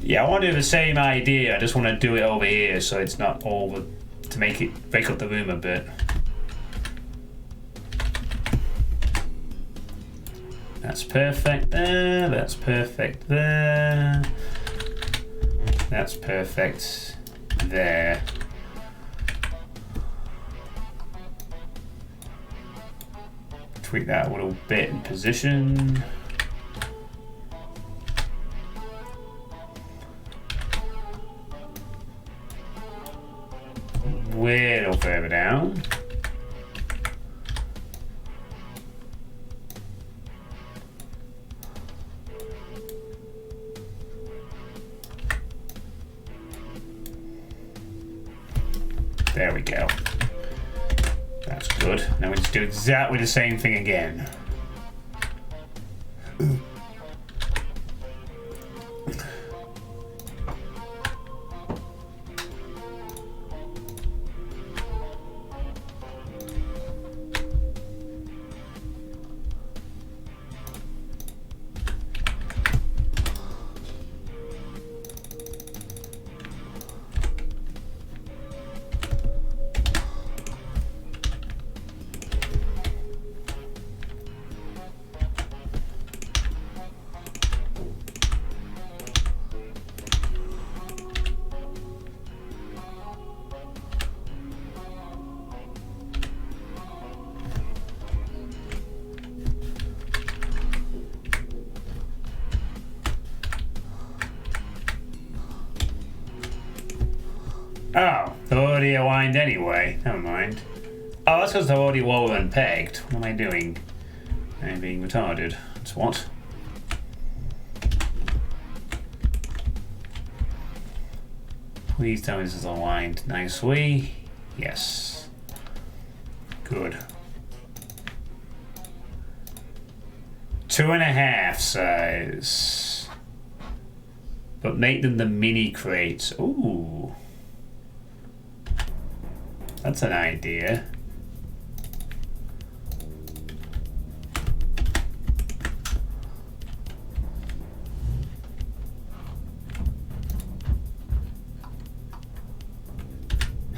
[SPEAKER 1] Yeah, I want to do the same idea. I just want to do it over here so it's not all to make it break up the room a bit. That's perfect there. That's perfect there. That's perfect there. Tweak that a little bit in position. Little further down. There we go. That's good. Now we just do exactly the same thing again. Oh, they're already aligned anyway. Never mind. Oh, that's because they're already lower than pegged. What am I doing? I'm being retarded. That's what? Please tell me this is aligned nicely. Yes. Good. 2.5 size. But make them the mini crates. Ooh. That's an idea.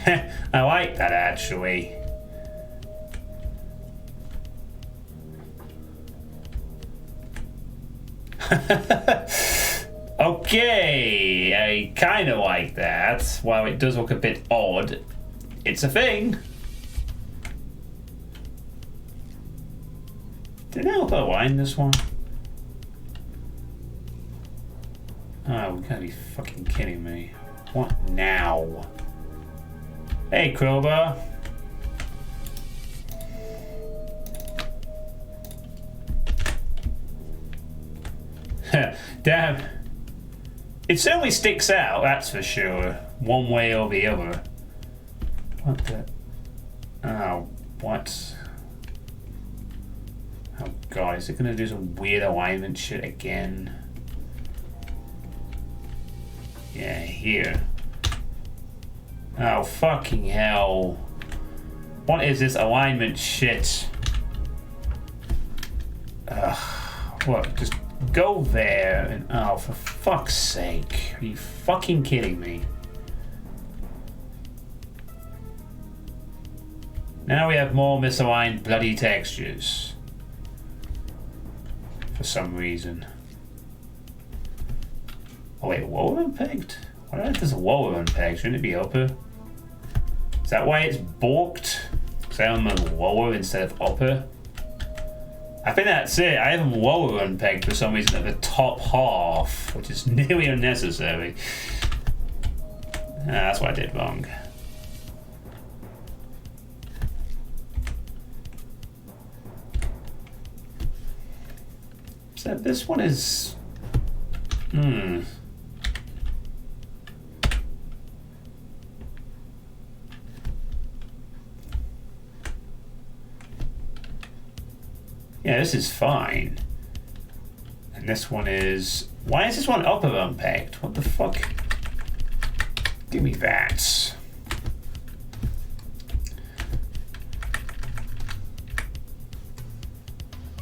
[SPEAKER 1] I like that actually. Okay, I kind of like that. While it does look a bit odd, it's a thing. Did I align this one? Oh, we gotta be fucking kidding me. What now? Hey, Crowbar. Damn. It certainly sticks out, that's for sure. One way or the other. What the... Oh, what? Oh god, is it gonna do some weird alignment shit again? Yeah, here. Oh, fucking hell. What is this alignment shit? Ugh. What, just go there and... Oh, for fuck's sake. Are you fucking kidding me? Now we have more misaligned bloody textures. For some reason. Oh wait, lower unpegged? Why don't there's a lower unpegged? Shouldn't it be upper? Is that why it's balked? Because I have them lower instead of upper? I think that's it. I have them lower unpegged for some reason at the top half, which is nearly unnecessary. That's what I did wrong. So this one is... Yeah, this is fine. And this one is... Why is this one upper unpegged? What the fuck? Give me that.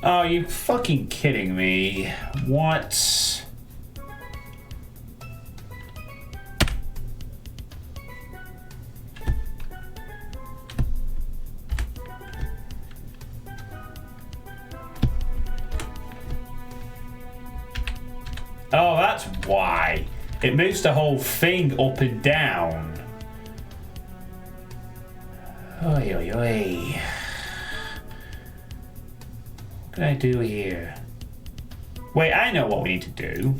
[SPEAKER 1] Oh, you fucking kidding me. What? Oh, that's why. It moves the whole thing up and down. Oi, oi, oi. What can I do here? Wait, I know what we need to do.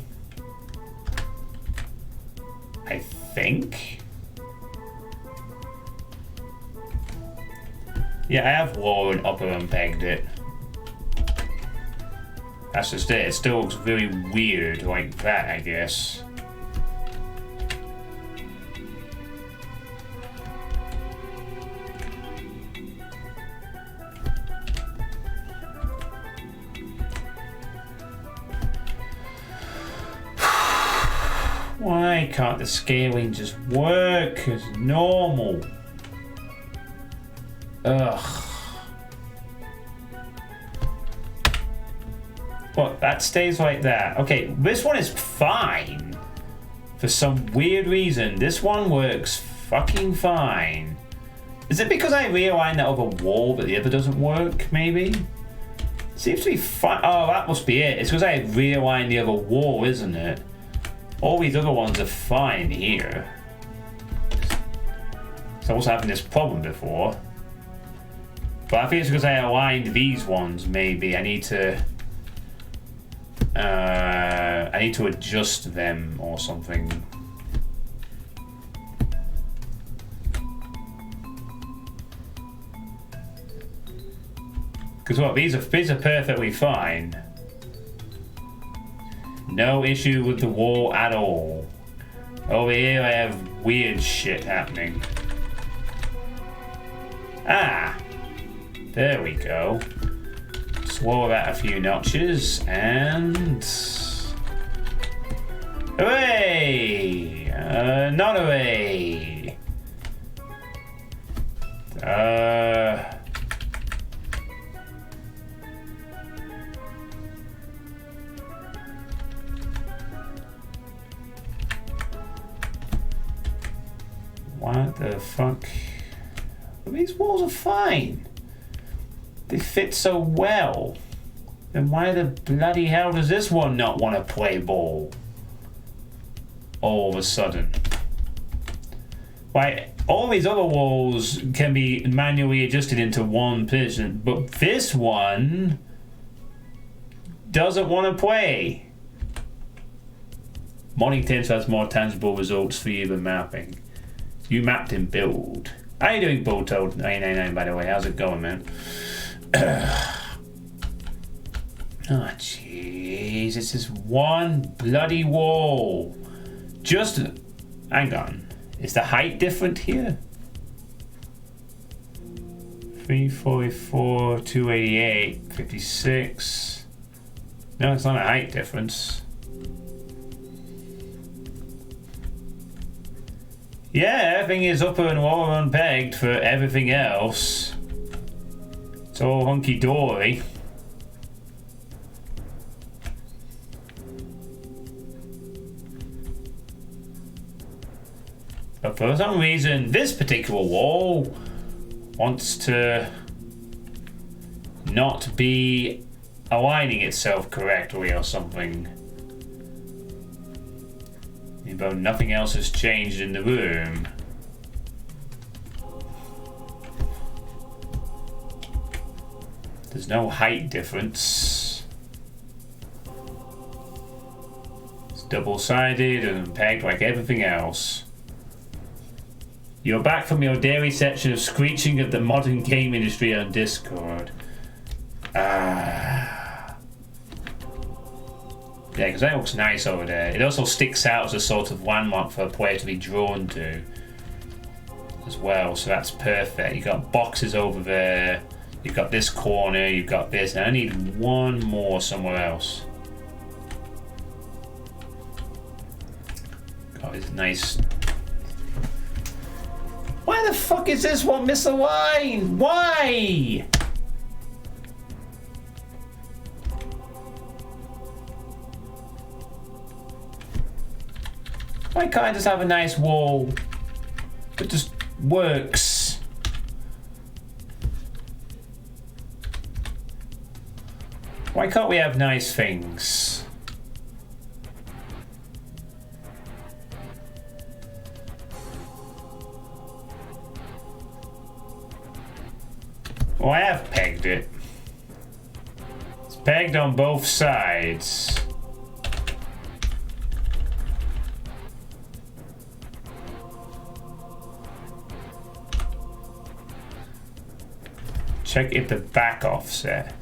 [SPEAKER 1] I think. Yeah, I have lower and upper unpegged it. That's just it. It still looks very weird like that, I guess. Why can't the scaling just work as normal? Ugh. What, that stays like that? Okay, this one is fine. For some weird reason, this one works fucking fine. Is it because I realigned that other wall that the other doesn't work, maybe? Seems to be fine. Oh, that must be it. It's because I realigned the other wall, isn't it? All these other ones are fine here. So I was having this problem before. But I think it's because I aligned these ones, maybe. I need to adjust them or something. Because what, these are perfectly fine. No issue with the wall at all. Over here I have weird shit happening. Ah! There we go. Just lower that a few notches and... Hooray! Not hooray! What the fuck? These walls are fine. They fit so well. Then why the bloody hell does this one not want to play ball? All of a sudden. Why, all these other walls can be manually adjusted into one position, but this one doesn't want to play. Modding tends to have more tangible results for you than mapping. You mapped in build. How you doing, Bulltoad 999, by the way? How's it going, man? Oh, jeez. It's just one bloody wall. Just... Hang on. Is the height different here? 344, 288, 56. No, it's not a height difference. Yeah, everything is upper and lower unpegged for everything else. It's all hunky-dory. But for some reason, this particular wall wants to not be aligning itself correctly or something. But nothing else has changed in the room. There's no height difference. It's double-sided and pegged like everything else. You're back from your daily section of screeching at the modern game industry on Discord. Yeah, because that looks nice over there. It also sticks out as a sort of landmark for a player to be drawn to as well, so that's perfect. You've got boxes over there, you've got this corner, you've got this. Now I need one more somewhere else. Got this nice... Why the fuck is this one misaligned? Why? Why can't I just have a nice wall that just works? Why can't we have nice things? Well, I have pegged it. It's pegged on both sides. Check if the back offset.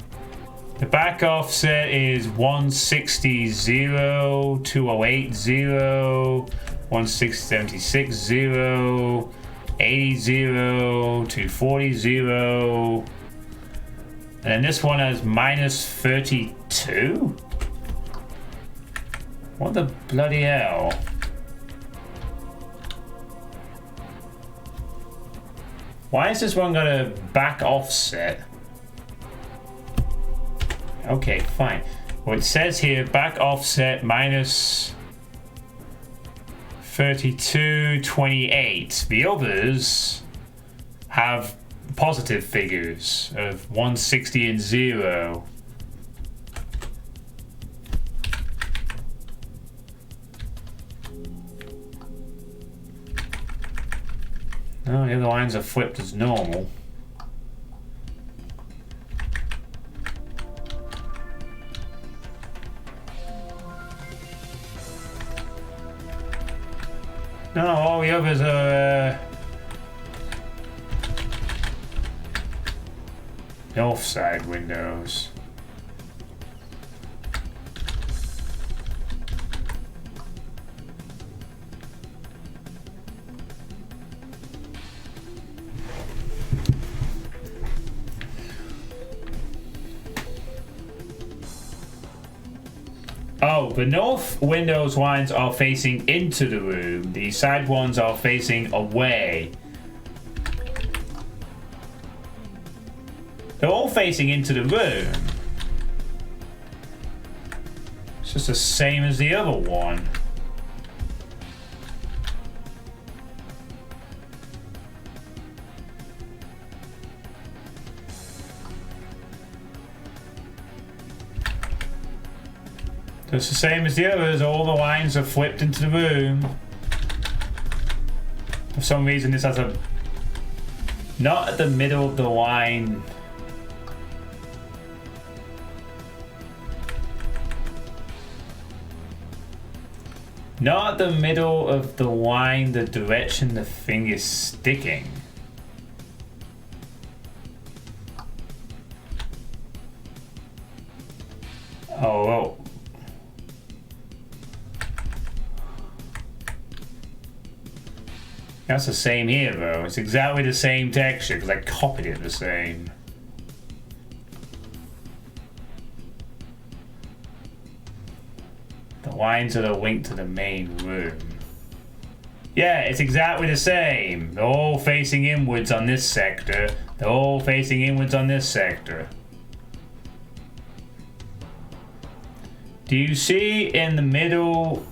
[SPEAKER 1] The back offset is 160, 0, 208, 0, 160, 76, 0, 80, 0, 240, 0. And then this one has minus 32? What the bloody hell? Why is this one got a back offset? Okay, fine. Well, it says here back offset minus 32.28. The others have positive figures of 160 and 0. No, the other lines are flipped as normal. No, all the others are north side windows. Oh, the north windows lines are facing into the room. The side ones are facing away. They're all facing into the room. It's just the same as the other one. Just the same as the others, all the lines are flipped into the room. For some reason this has a... Not at the middle of the line. Not at the middle of the line, the direction the thing is sticking. Oh, well. That's the same here, though. It's exactly the same texture because I copied it the same. The lines are the link to the main room. Yeah, it's exactly the same. They're all facing inwards on this sector. They're all facing inwards on this sector. Do you see in the middle?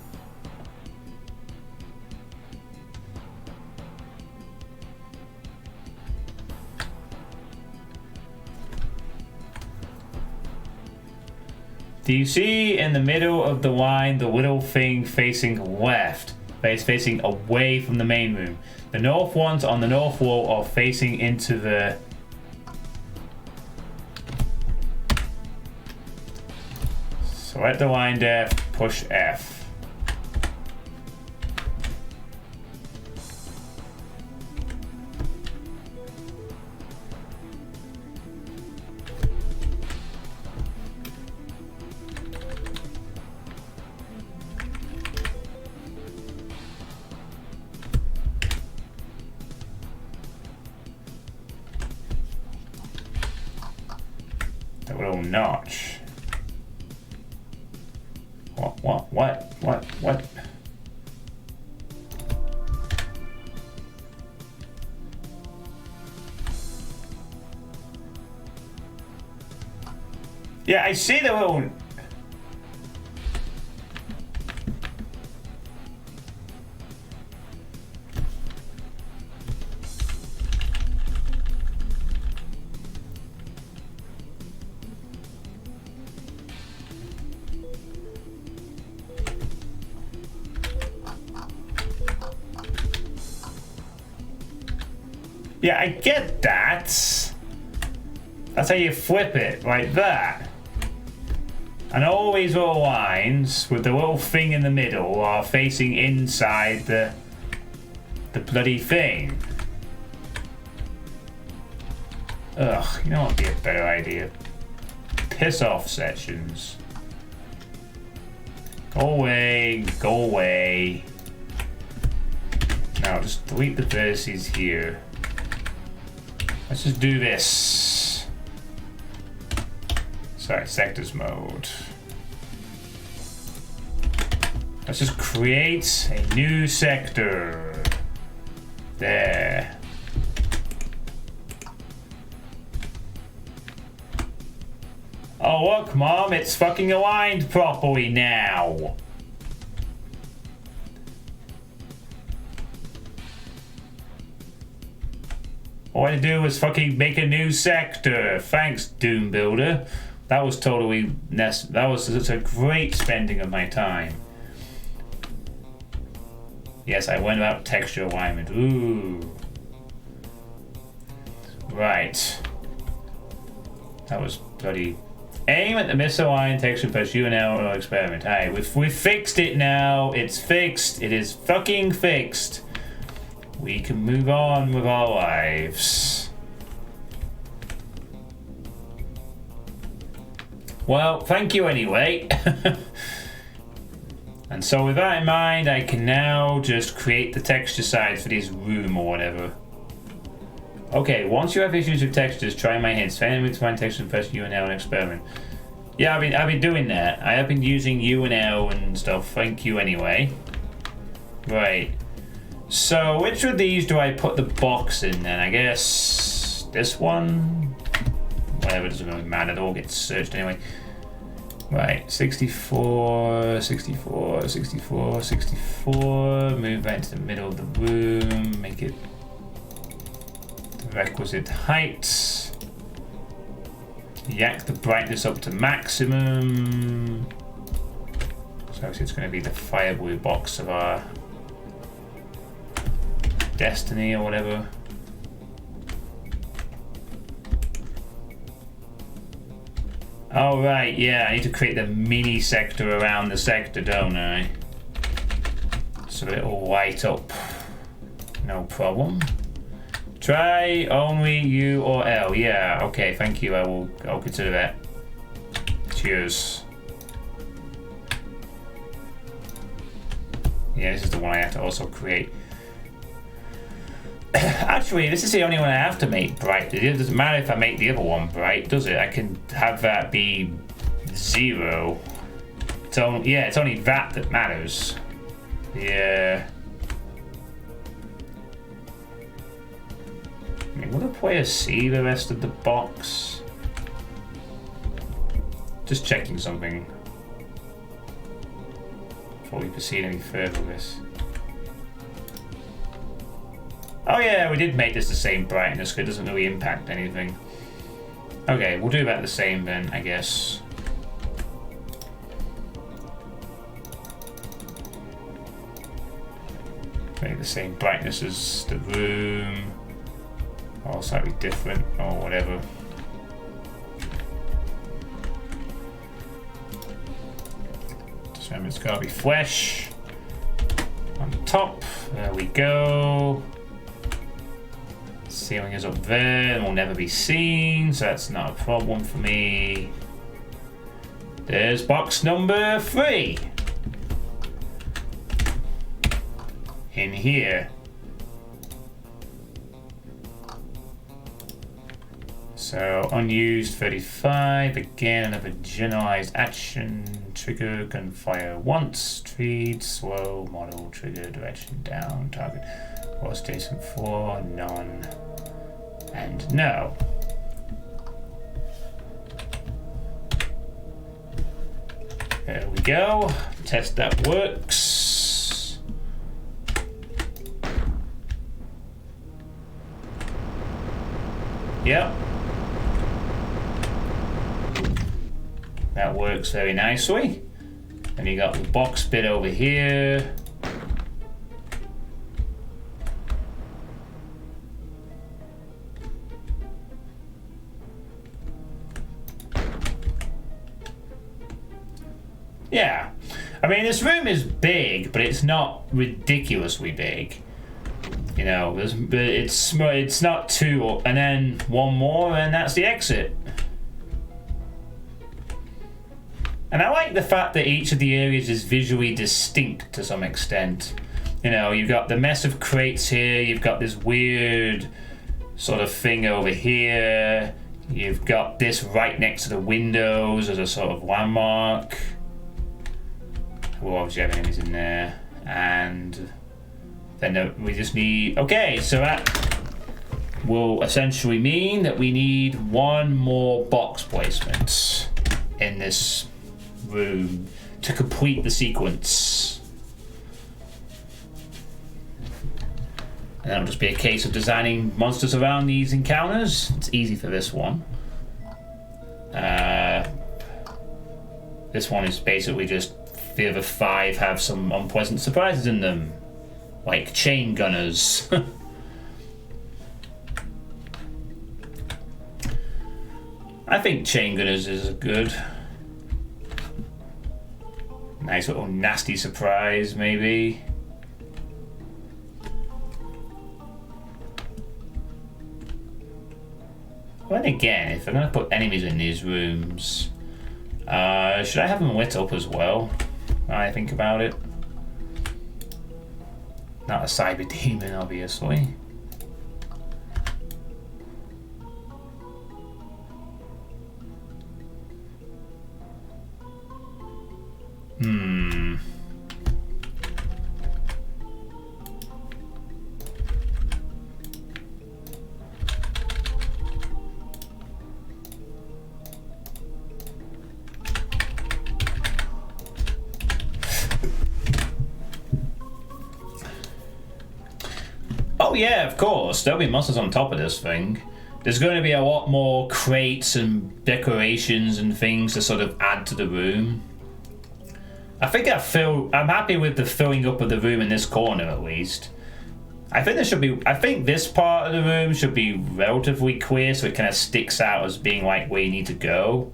[SPEAKER 1] Do you see in the middle of the line the little thing facing left? It's facing away from the main room. The north ones on the north wall are facing into the... Select the line there, push F. That little notch. What? Yeah, I see the little... Yeah, I get that. That's how you flip it, like that. And all these little lines with the little thing in the middle are facing inside the bloody thing. Ugh, you know what would be a better idea? Piss off sections. Go away, go away. Now just delete the vertices here. Let's just do this. Sorry, sectors mode. Let's just create a new sector. There. Oh look, Mom, it's fucking aligned properly now. All I had to do was fucking make a new sector. Thanks, Doom Builder. That was totally... That was such a great spending of my time. Yes, I went about texture alignment. Ooh. Right. That was bloody... Aim at the misaligned texture plus UNL or experiment. Alright, we've fixed it now. It's fixed. It is fucking fixed. We can move on with our lives. Well, thank you anyway. And so with that in mind, I can now just create the texture size for this room or whatever. Okay, once you have issues with textures, try my hints. Find texture and press UNL and experiment. Yeah, I've been doing that. I have been using UNL and stuff. Thank you anyway. Right. So, which of these do I put the box in then? I guess this one? Whatever, doesn't really matter. It all gets searched anyway. Right, 64, 64, 64, 64. Move that into the middle of the room. Make it the requisite height. Yak the brightness up to maximum. So it's going to be the firewood box of our destiny or whatever. Oh right, yeah, I need to create the mini sector around the sector, don't I? So it'll light up. No problem. Try only U or L. Yeah, okay, thank you. I'll consider that. Cheers. Yeah, this is the one I have to also create. Actually, this is the only one I have to make bright. It doesn't matter if I make the other one bright, does it? I can have that be 0. So yeah, it's only that matters. Yeah. I mean, will the player see the rest of the box? Just checking something. Before we proceed any further with this. Oh yeah, we did make this the same brightness, because it doesn't really impact anything. Okay, we'll do about the same then, I guess. Make the same brightness as the room. Or slightly different, or whatever. Just remember it's gotta be flesh. On top, there we go. Ceiling is up there and will never be seen, so that's not a problem for me. There's box number 3. In here. So unused 35, again another generalized action, trigger, gunfire once, treat, slow, model, trigger, direction down, target, was adjacent floor, none, and no. There we go, test that works. Yep. That works very nicely. And you got the box bit over here. Yeah. I mean, this room is big, but it's not ridiculously big. You know, it's not 2, and then 1 more, and that's the exit. And I like the fact that each of the areas is visually distinct to some extent. You know, you've got the mess of crates here, you've got this weird sort of thing over here, you've got this right next to the windows as a sort of landmark. We'll obviously have enemies in there. And then we just need... Okay, so that will essentially mean that we need 1 more box placement in this room to complete the sequence. And that'll just be a case of designing monsters around these encounters. It's easy for this one. This one is basically just the other 5 have some unpleasant surprises in them, like chain gunners. I think chain gunners is good. Nice little nasty surprise, maybe. Well, again, if I'm going to put enemies in these rooms, should I have them lit up as well? I think about it. Not a cyber demon, obviously. Oh yeah, of course. There'll be monsters on top of this thing. There's going to be a lot more crates and decorations and things to sort of add to the room. I think I'm happy with the filling up of the room in this corner at least. I think this part of the room should be relatively clear, so it kind of sticks out as being like where you need to go.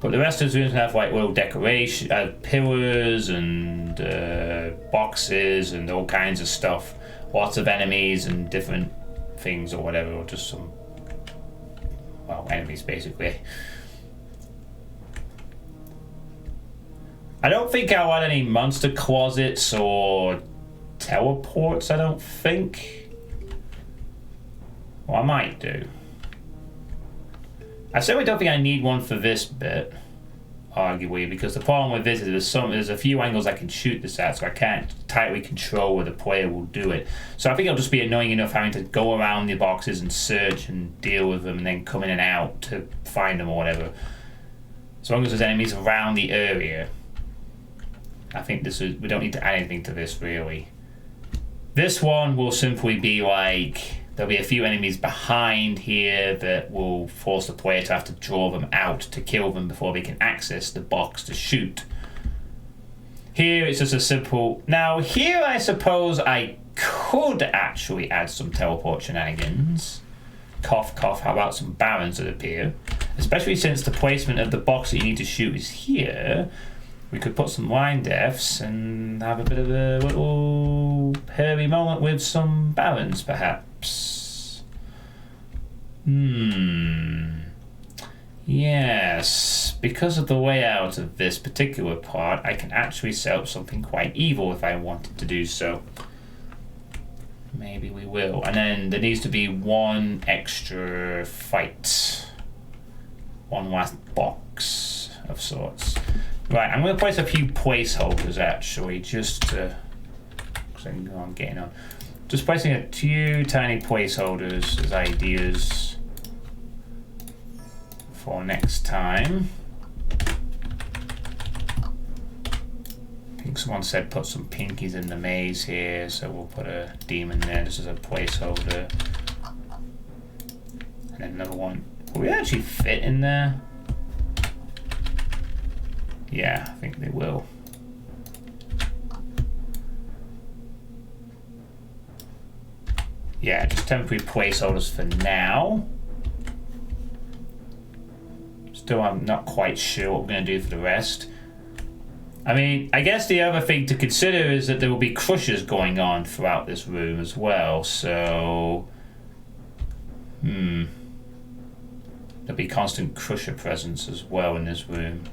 [SPEAKER 1] But the rest of the rooms have like little decoration, pillars and boxes and all kinds of stuff. Lots of enemies and different things or whatever, or just some, well, enemies basically. I don't think I'll add any monster closets or teleports, I don't think. Well, I might do. I certainly don't think I need one for this bit, arguably, because the problem with this is there's a few angles I can shoot this at, so I can't tightly control where the player will do it. So I think it'll just be annoying enough having to go around the boxes and search and deal with them and then come in and out to find them or whatever. As long as there's enemies around the area, I think we don't need to add anything to this really. This one will simply be like, there'll be a few enemies behind here that will force the player to have to draw them out to kill them before they can access the box to shoot. Here it's just a simple... Now here I suppose I could actually add some teleport shenanigans. Cough cough, how about some barons that appear? Especially since the placement of the box that you need to shoot is here. We could put some line deaths and have a bit of a little hairy moment with some barons, perhaps. Yes, because of the layout of this particular part, I can actually set up something quite evil if I wanted to do so. Maybe we will. And then there needs to be one extra fight. One last box of sorts. Right, I'm going to place a few placeholders actually, just to... because I know I'm getting on. Just placing a few tiny placeholders as ideas for next time. I think someone said put some pinkies in the maze here, so we'll put a demon there just as a placeholder. And then another one. Will we actually fit in there? Yeah, I think they will. Yeah, just temporary placeholders for now. Still, I'm not quite sure what we're going to do for the rest. I mean, I guess the other thing to consider is that there will be crushers going on throughout this room as well, so... There'll be constant crusher presence as well in this room.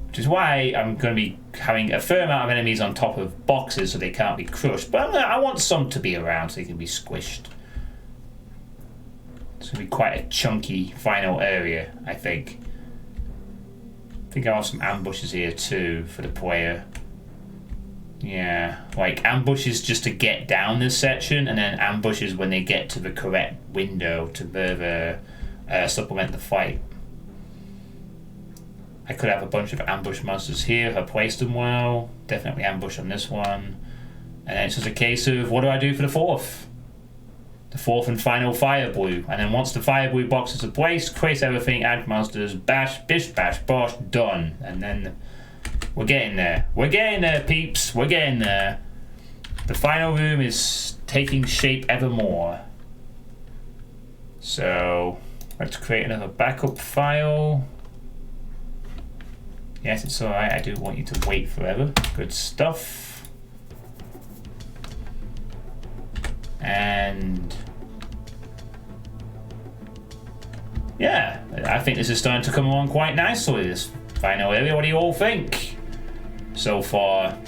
[SPEAKER 1] Which is why I'm going to be having a fair amount of enemies on top of boxes so they can't be crushed. But I want some to be around so they can be squished. It's going to be quite a chunky final area, I think. I think I'll have some ambushes here too for the player. Yeah, like ambushes just to get down this section, and then ambushes when they get to the correct window to further supplement the fight. I could have a bunch of ambush monsters here if I placed them well. Definitely ambush on this one. And then it's just a case of what do I do for the fourth? The fourth and final fire blue. And then once the fire blue boxes are placed, create everything, add monsters, bash, bish, bash, bosh, done. And then we're getting there. We're getting there, peeps. We're getting there. The final room is taking shape ever more. So let's create another backup file. Yes, it's alright, I do want you to wait forever. Good stuff. And... yeah, I think this is starting to come along quite nicely, this final area. What do you all think so far?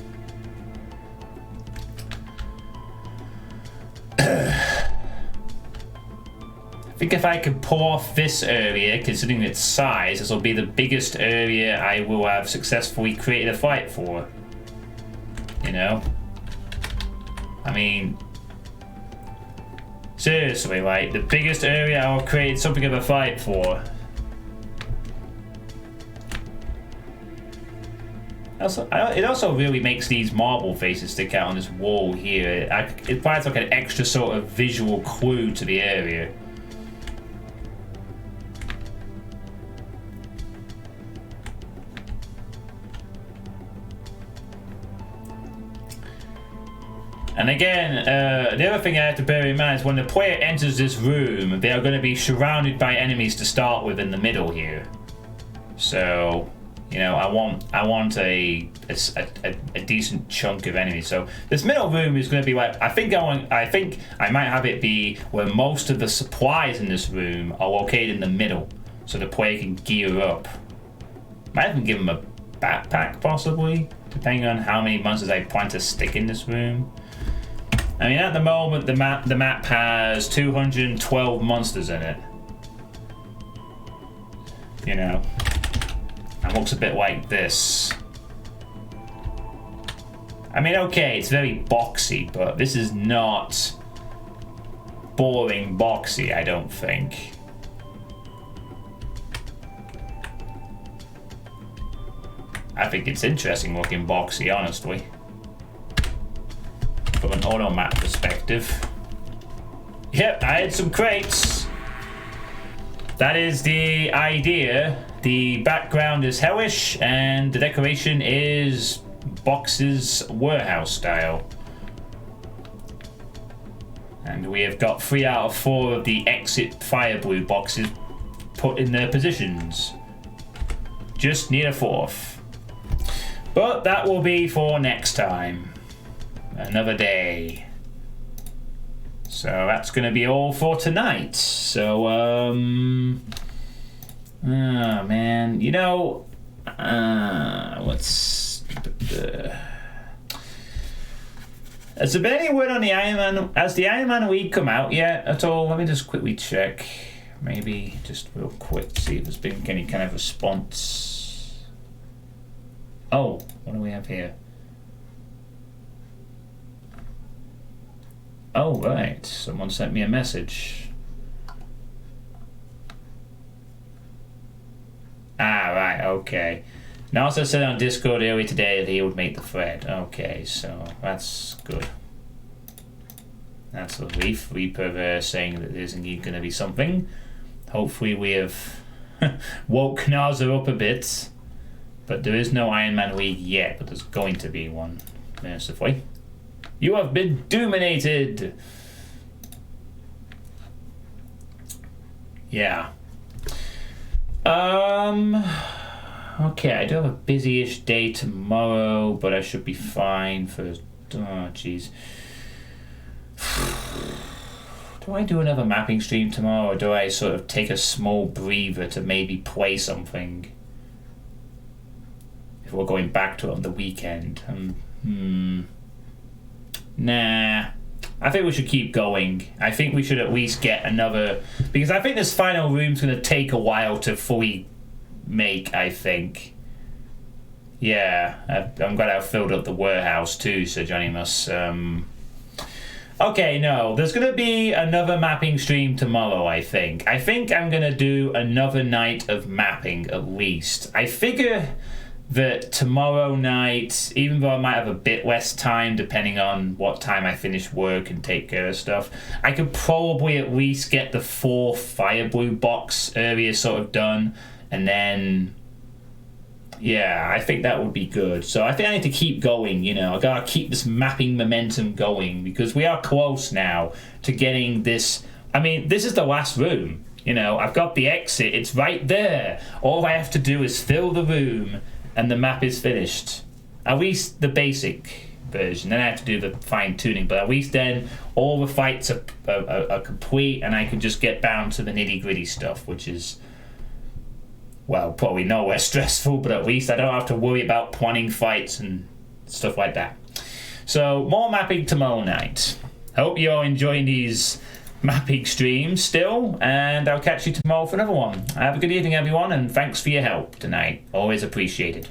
[SPEAKER 1] I think if I could pull off this area, considering its size, this will be the biggest area I will have successfully created a fight for. You know? I mean... seriously, like, the biggest area I'll create something of a fight for. It also really makes these marble faces stick out on this wall here. It provides like an extra sort of visual clue to the area. And again, the other thing I have to bear in mind is when the player enters this room, they are going to be surrounded by enemies to start with in the middle here. So, you know, I want a decent chunk of enemies. So this middle room is going to be like, I think I might have it be where most of the supplies in this room are located in the middle, so the player can gear up. Might even give them a backpack possibly, depending on how many monsters I plan to stick in this room. I mean, at the moment, the map has 212 monsters in it. You know, and looks a bit like this. I mean, okay, it's very boxy, but this is not boring boxy, I don't think. I think it's interesting looking boxy, honestly. From an auto map perspective. Yep, I had some crates. That is the idea. The background is hellish and the decoration is boxes warehouse style. And we have got 3 out of 4 of the exit fire blue boxes put in their positions. Just need a 4th. But that will be for next time. Another day. So that's going to be all for tonight. So, oh man, you know, has there been any word on the Iron Man? Has the Iron Man Week come out yet at all? Let me just quickly check. Maybe just real quick, see if there's been any kind of response. Oh, what do we have here? Oh, right. Someone sent me a message. Ah, right, okay. Nasa said on Discord earlier today that he would make the thread. Okay, so that's good. That's a relief. Reaper saying that there's indeed going to be something. Hopefully we have woke Nasa up a bit. But there is no Iron Man Week yet, but there's going to be one, mercifully. You have been dominated! Yeah. Okay, I do have a busy-ish day tomorrow, but I should be fine for... Oh, jeez. Do I do another mapping stream tomorrow, or do I sort of take a small breather to maybe play something? If we're going back to it on the weekend. Nah. I think we should keep going. I think we should at least get another... Because I think this final room's going to take a while to fully make, I think. Yeah, I'm glad I filled up the warehouse too, Sir Johnny Mus. Okay, no, there's going to be another mapping stream tomorrow, I think. I think I'm going to do another night of mapping, at least. I figure that tomorrow night, even though I might have a bit less time, depending on what time I finish work and take care of stuff, I could probably at least get the 4th fire blue box area sort of done, and then... Yeah, I think that would be good. So I think I need to keep going, you know. I gotta keep this mapping momentum going, because we are close now to getting this... I mean, this is the last room, you know. I've got the exit, it's right there. All I have to do is fill the room, and the map is finished. At least the basic version. Then I have to do the fine-tuning, but at least then all the fights are complete, and I can just get down to the nitty-gritty stuff, which is... Well, probably nowhere stressful, but at least I don't have to worry about planning fights and stuff like that. So, more mapping tomorrow night. Hope you're enjoying these mapping streams still, and I'll catch you tomorrow for another one. Have a good evening, everyone, and thanks for your help tonight. Always appreciated.